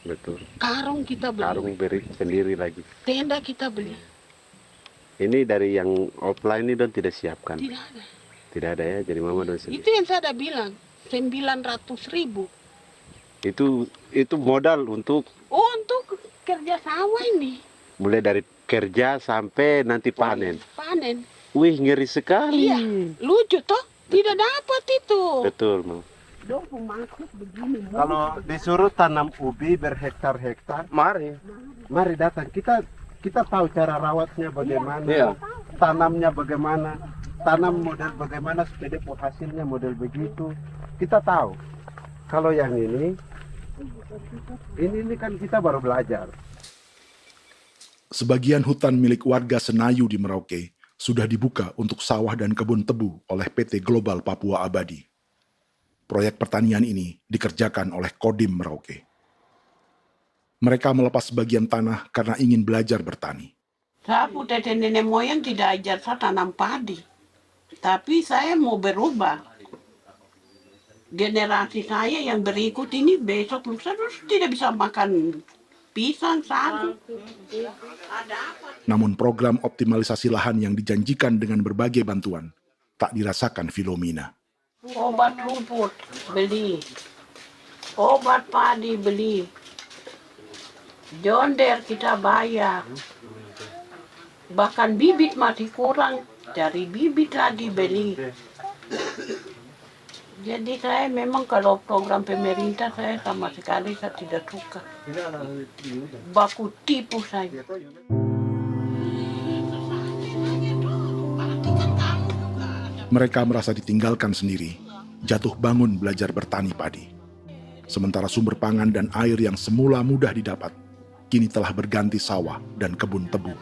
Betul. Karung kita beli. Karung beri sendiri lagi. Tenda kita beli. Ini dari yang offline ini don tidak siapkan. Tidak ada. Tidak ada ya, jadi mama don sendiri. Itu yang saya udah bilang, 900.000. Itu modal untuk kerja sawah ini. Mulai dari kerja sampai nanti panen. Panen. Wih, ngeri sekali. Iya, lucu toh? Tidak dapat itu. Betul, Mam. Kalau disuruh tanam ubi berhektar-hektar, mari datang. Kita tahu cara rawatnya bagaimana, iya. Tanamnya bagaimana, tanam model bagaimana supaya hasilnya model begitu. Kita tahu. Kalau yang ini kan kita baru belajar. Sebagian hutan milik warga Senayu di Merauke sudah dibuka untuk sawah dan kebun tebu oleh PT Global Papua Abadi. Proyek pertanian ini dikerjakan oleh Kodim Merauke. Mereka melepas sebagian tanah karena ingin belajar bertani. Saya punya nenek moyang tidak ajar saya tanam padi. Tapi saya mau berubah. Generasi saya yang berikut ini besok lusa tidak bisa makan pisang, sagu. Namun program optimalisasi lahan yang dijanjikan dengan berbagai bantuan tak dirasakan Filomina. Obat rumput beli, obat padi beli, jonder kita bayar, bahkan bibit masih kurang, cari bibit lagi beli. Jadi saya memang kalau program pemerintah saya sama sekali saya tidak suka. Baku tipu saya. Mereka merasa ditinggalkan sendiri, jatuh bangun belajar bertani padi. Sementara sumber pangan dan air yang semula mudah didapat, kini telah berganti sawah dan kebun tebu.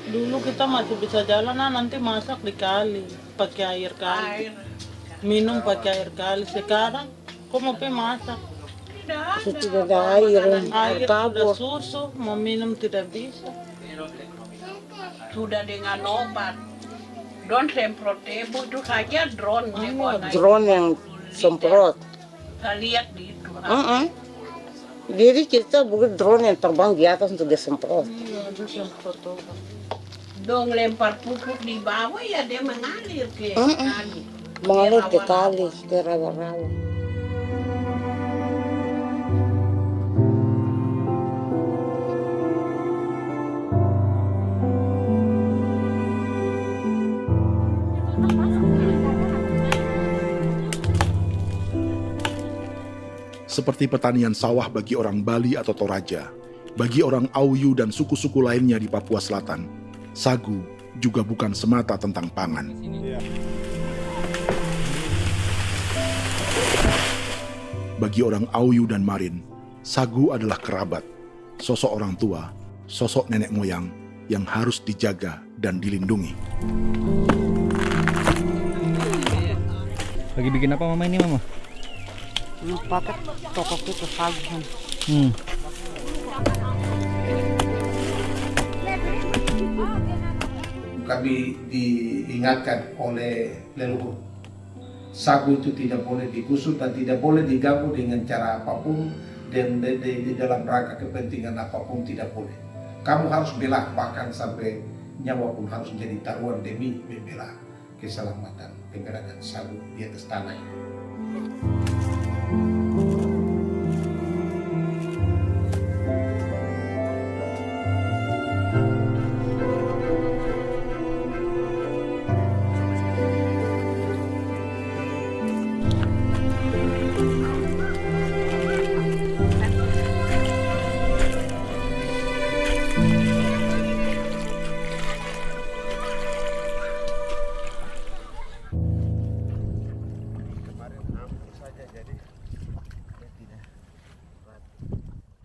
Dulu kita masih bisa jalan, nanti masak di kali, pakai air kali. Minum pakai air kali. Sekarang, kok mau masak? Tidak ada air. Air sudah susu, mau minum tidak bisa. Sudah dengan obat. Don semprot tebu itu saja drone. Drone yang semprot. Saya lihat di itu. Jadi kita bukan drone yang terbang di atas untuk disemprot. Iya, ada semprot obat. Dong lempar pupuk di bawah ya dia mengalir ke kali. Mengalir ke kali, ke rawa-rawa. Seperti pertanian sawah bagi orang Bali atau Toraja, bagi orang Auyu dan suku-suku lainnya di Papua Selatan, sagu juga bukan semata tentang pangan. Bagi orang Auyu dan Marin, sagu adalah kerabat, sosok orang tua, sosok nenek moyang yang harus dijaga dan dilindungi. Lagi bikin apa mama ini mama? Pakai toko kita sagu. Kami diingatkan oleh leluhur, sagu itu tidak boleh digusur dan tidak boleh diganggu dengan cara apapun, dan di dalam rangka kepentingan apapun tidak boleh. Kamu harus bela, bahkan sampai nyawa pun harus menjadi taruhan demi membela keselamatan pemberangan sagu di atas tanah ini.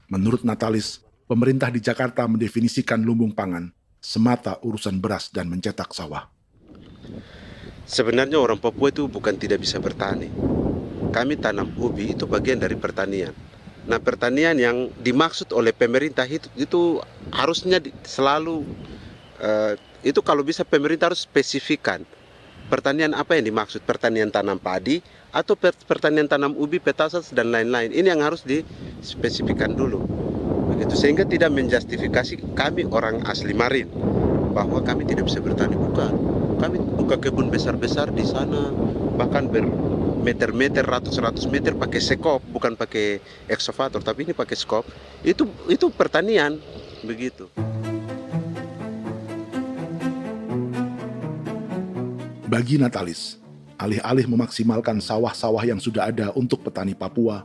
Menurut Natalis, pemerintah di Jakarta mendefinisikan lumbung pangan semata urusan beras dan mencetak sawah. Sebenarnya orang Papua itu bukan tidak bisa bertani. Kami tanam ubi itu bagian dari pertanian. Nah, pertanian yang dimaksud oleh pemerintah itu harusnya selalu itu kalau bisa pemerintah harus spesifikkan pertanian apa yang dimaksud, pertanian tanam padi atau pertanian tanam ubi, petasan dan lain-lain. Ini yang harus dispesifikkan dulu. Begitu, sehingga tidak menjustifikasi kami orang asli Marin bahwa kami tidak bisa bertani, bukan. Kami buka kebun besar-besar di sana, bahkan bermeter-meter, ratus-ratus meter pakai sekop, bukan pakai ekskavator, tapi ini pakai skop. Itu pertanian, begitu. Bagi Natalis, alih-alih memaksimalkan sawah-sawah yang sudah ada untuk petani Papua,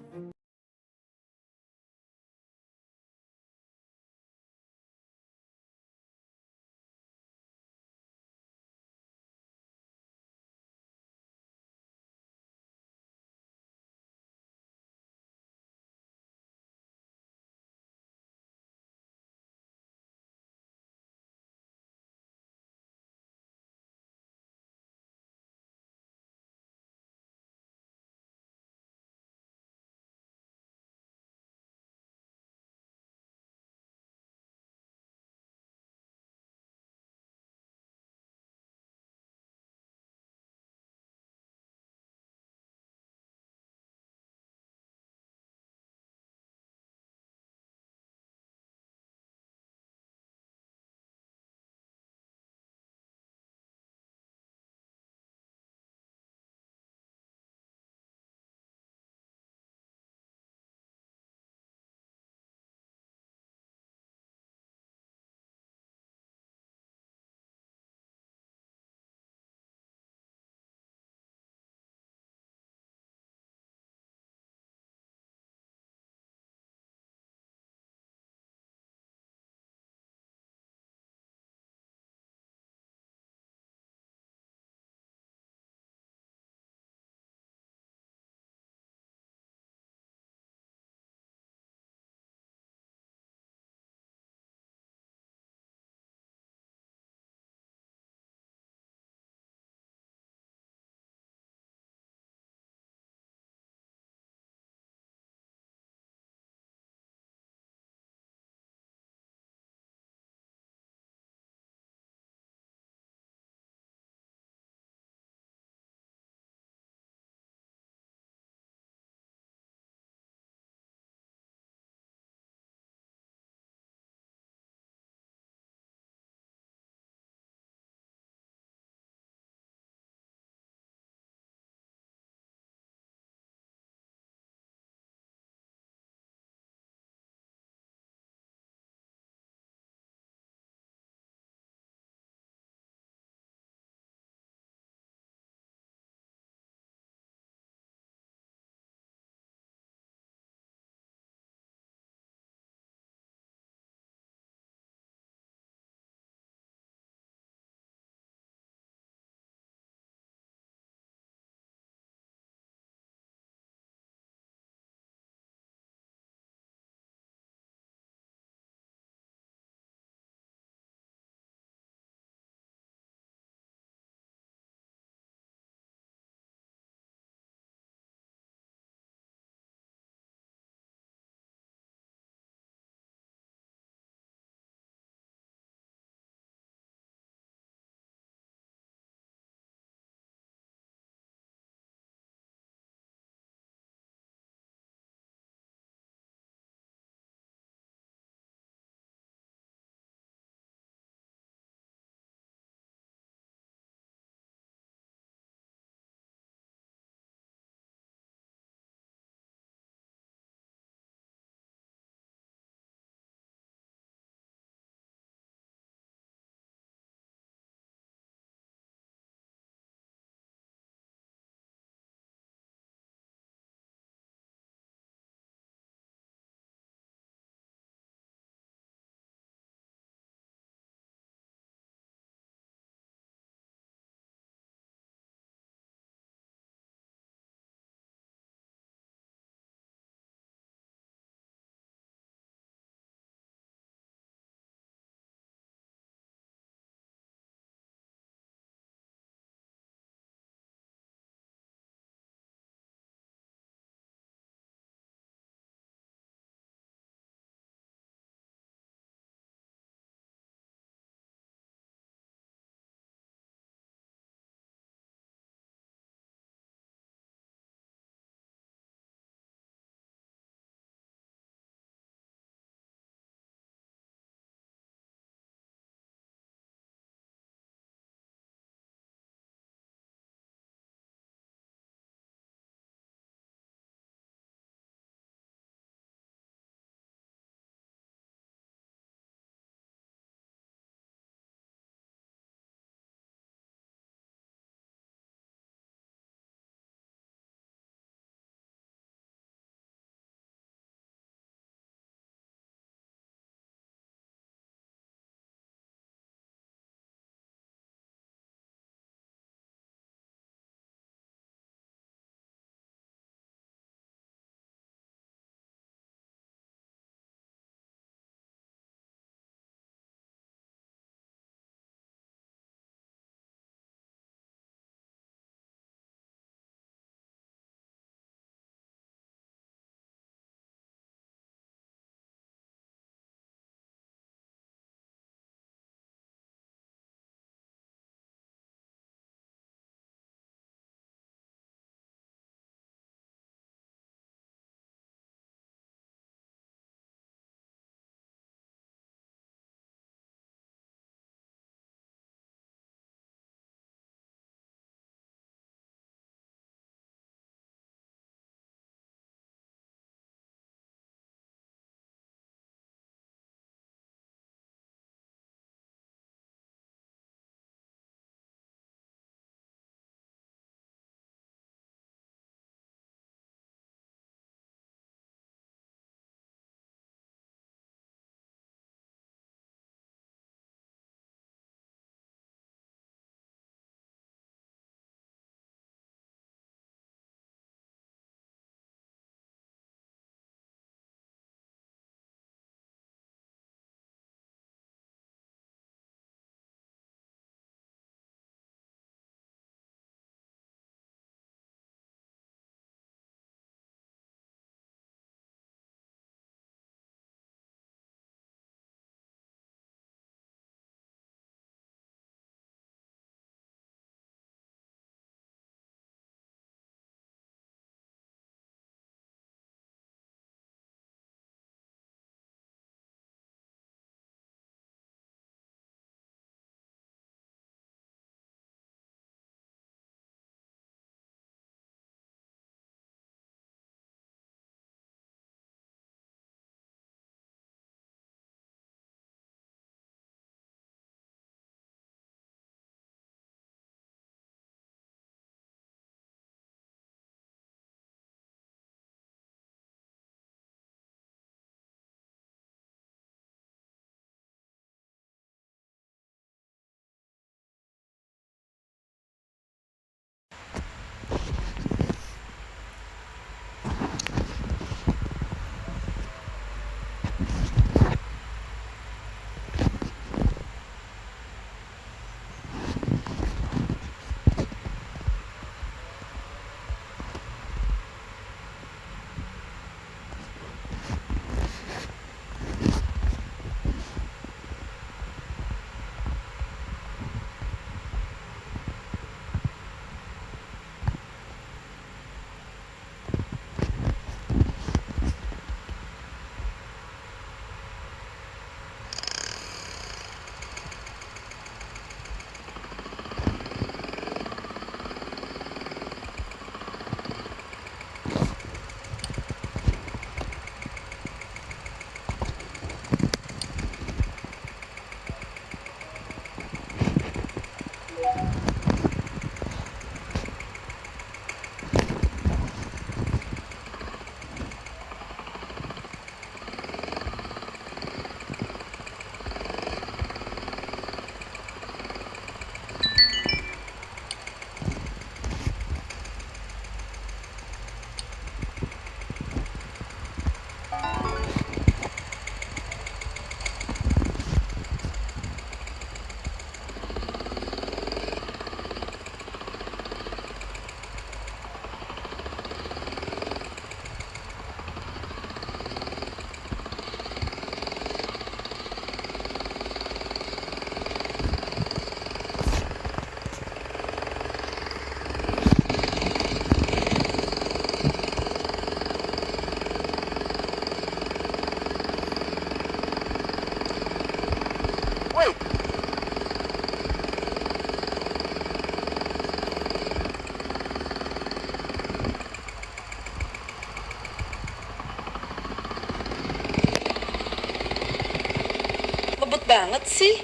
banget sih.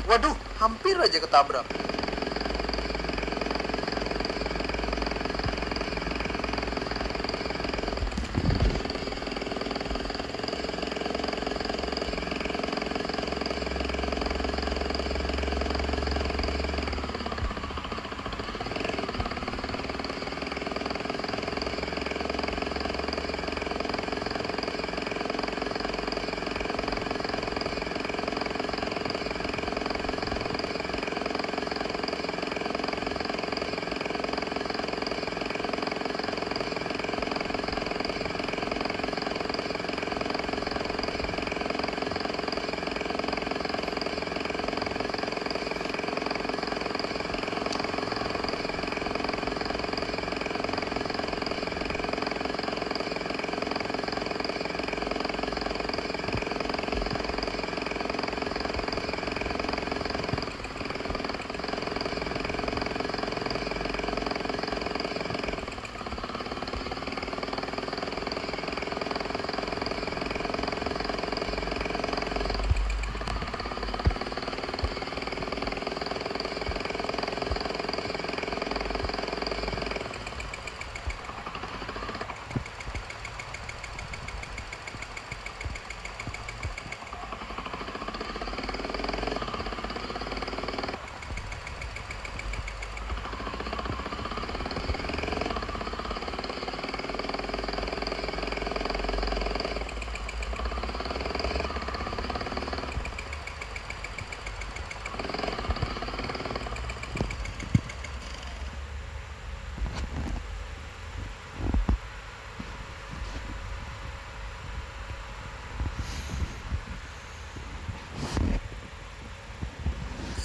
Waduh, hampir aja ketabrak.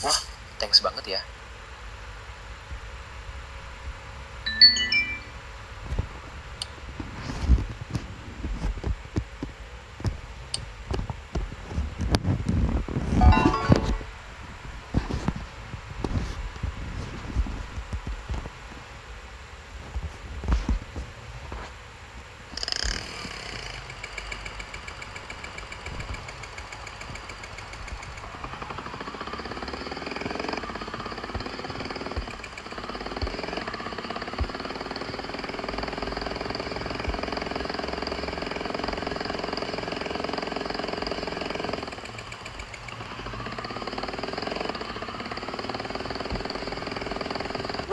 Wah, thanks banget ya.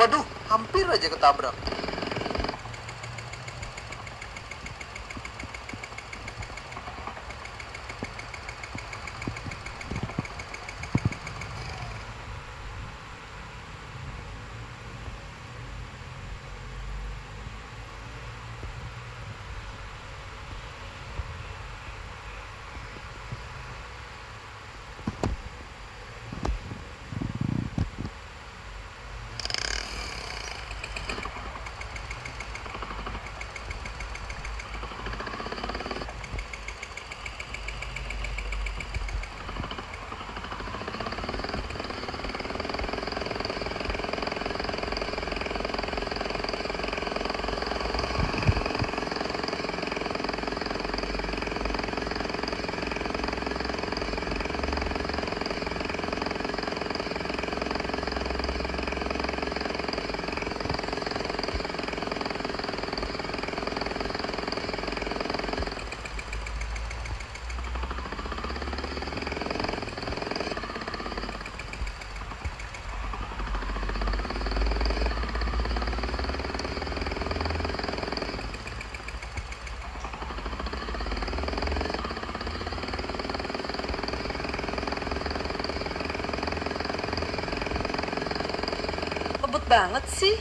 Waduh, hampir aja ketabrak. banget sih.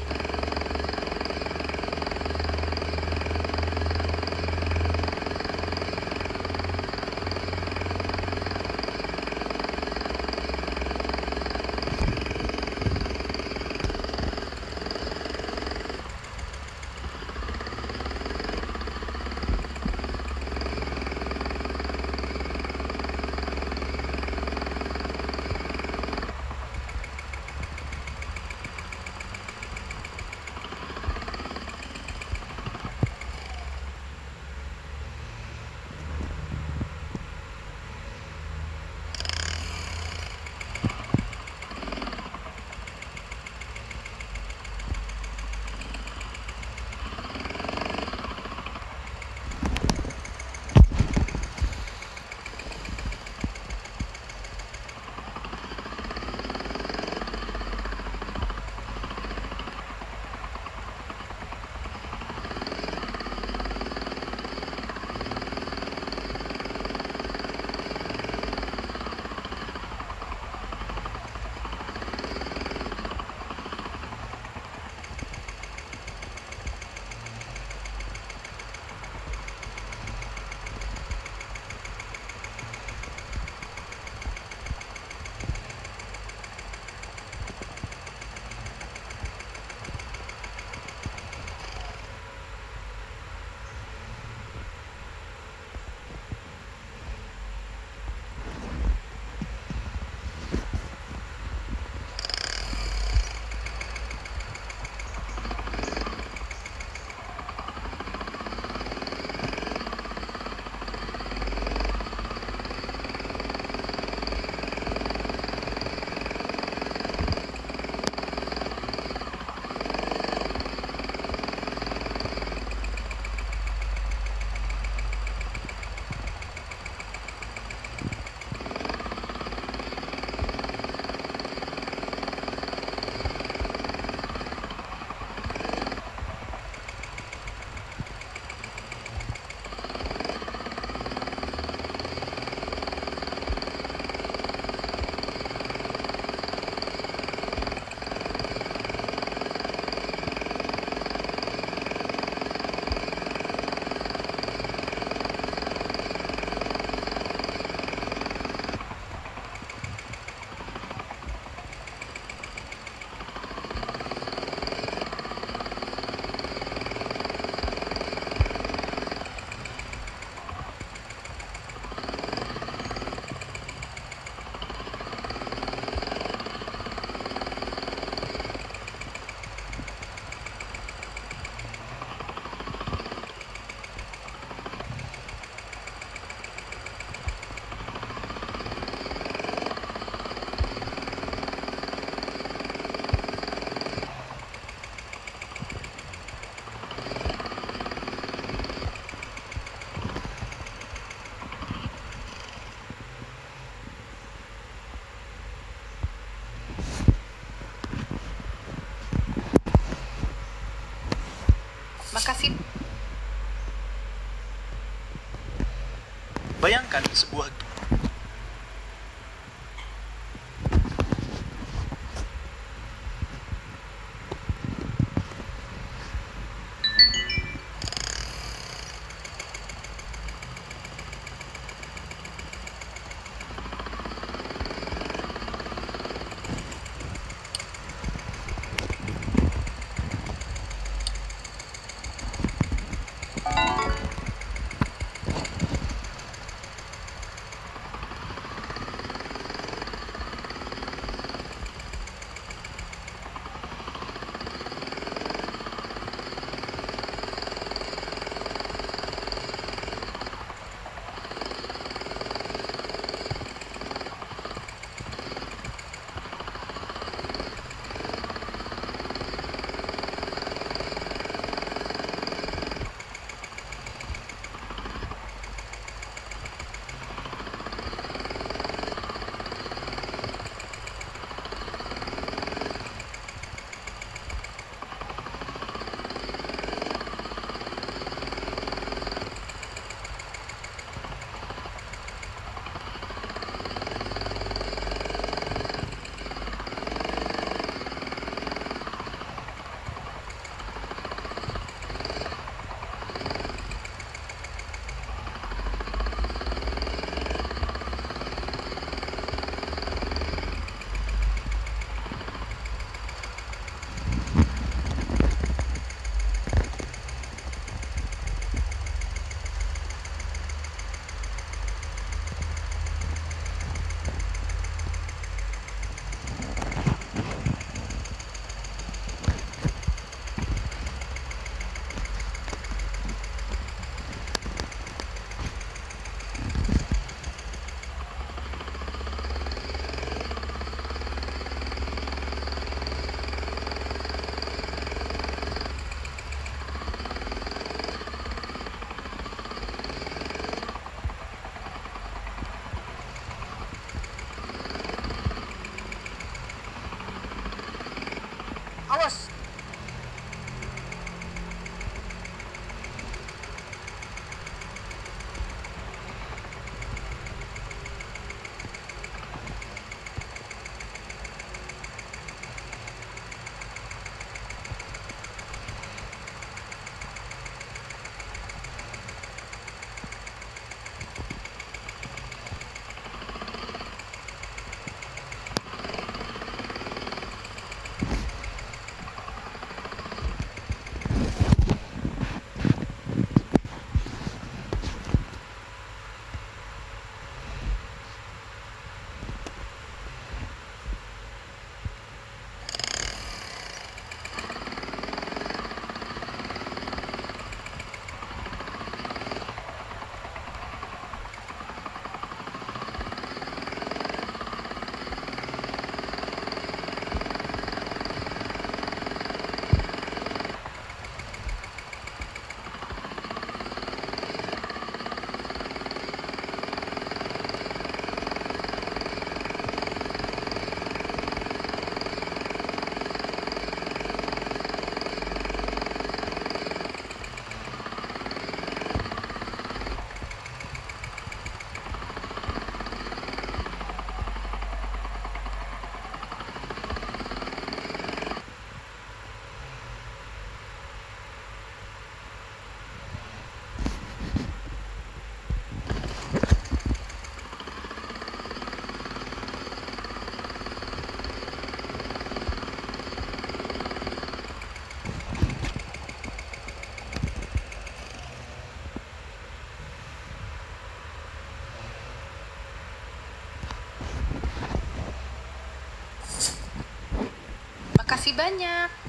kasih banyak.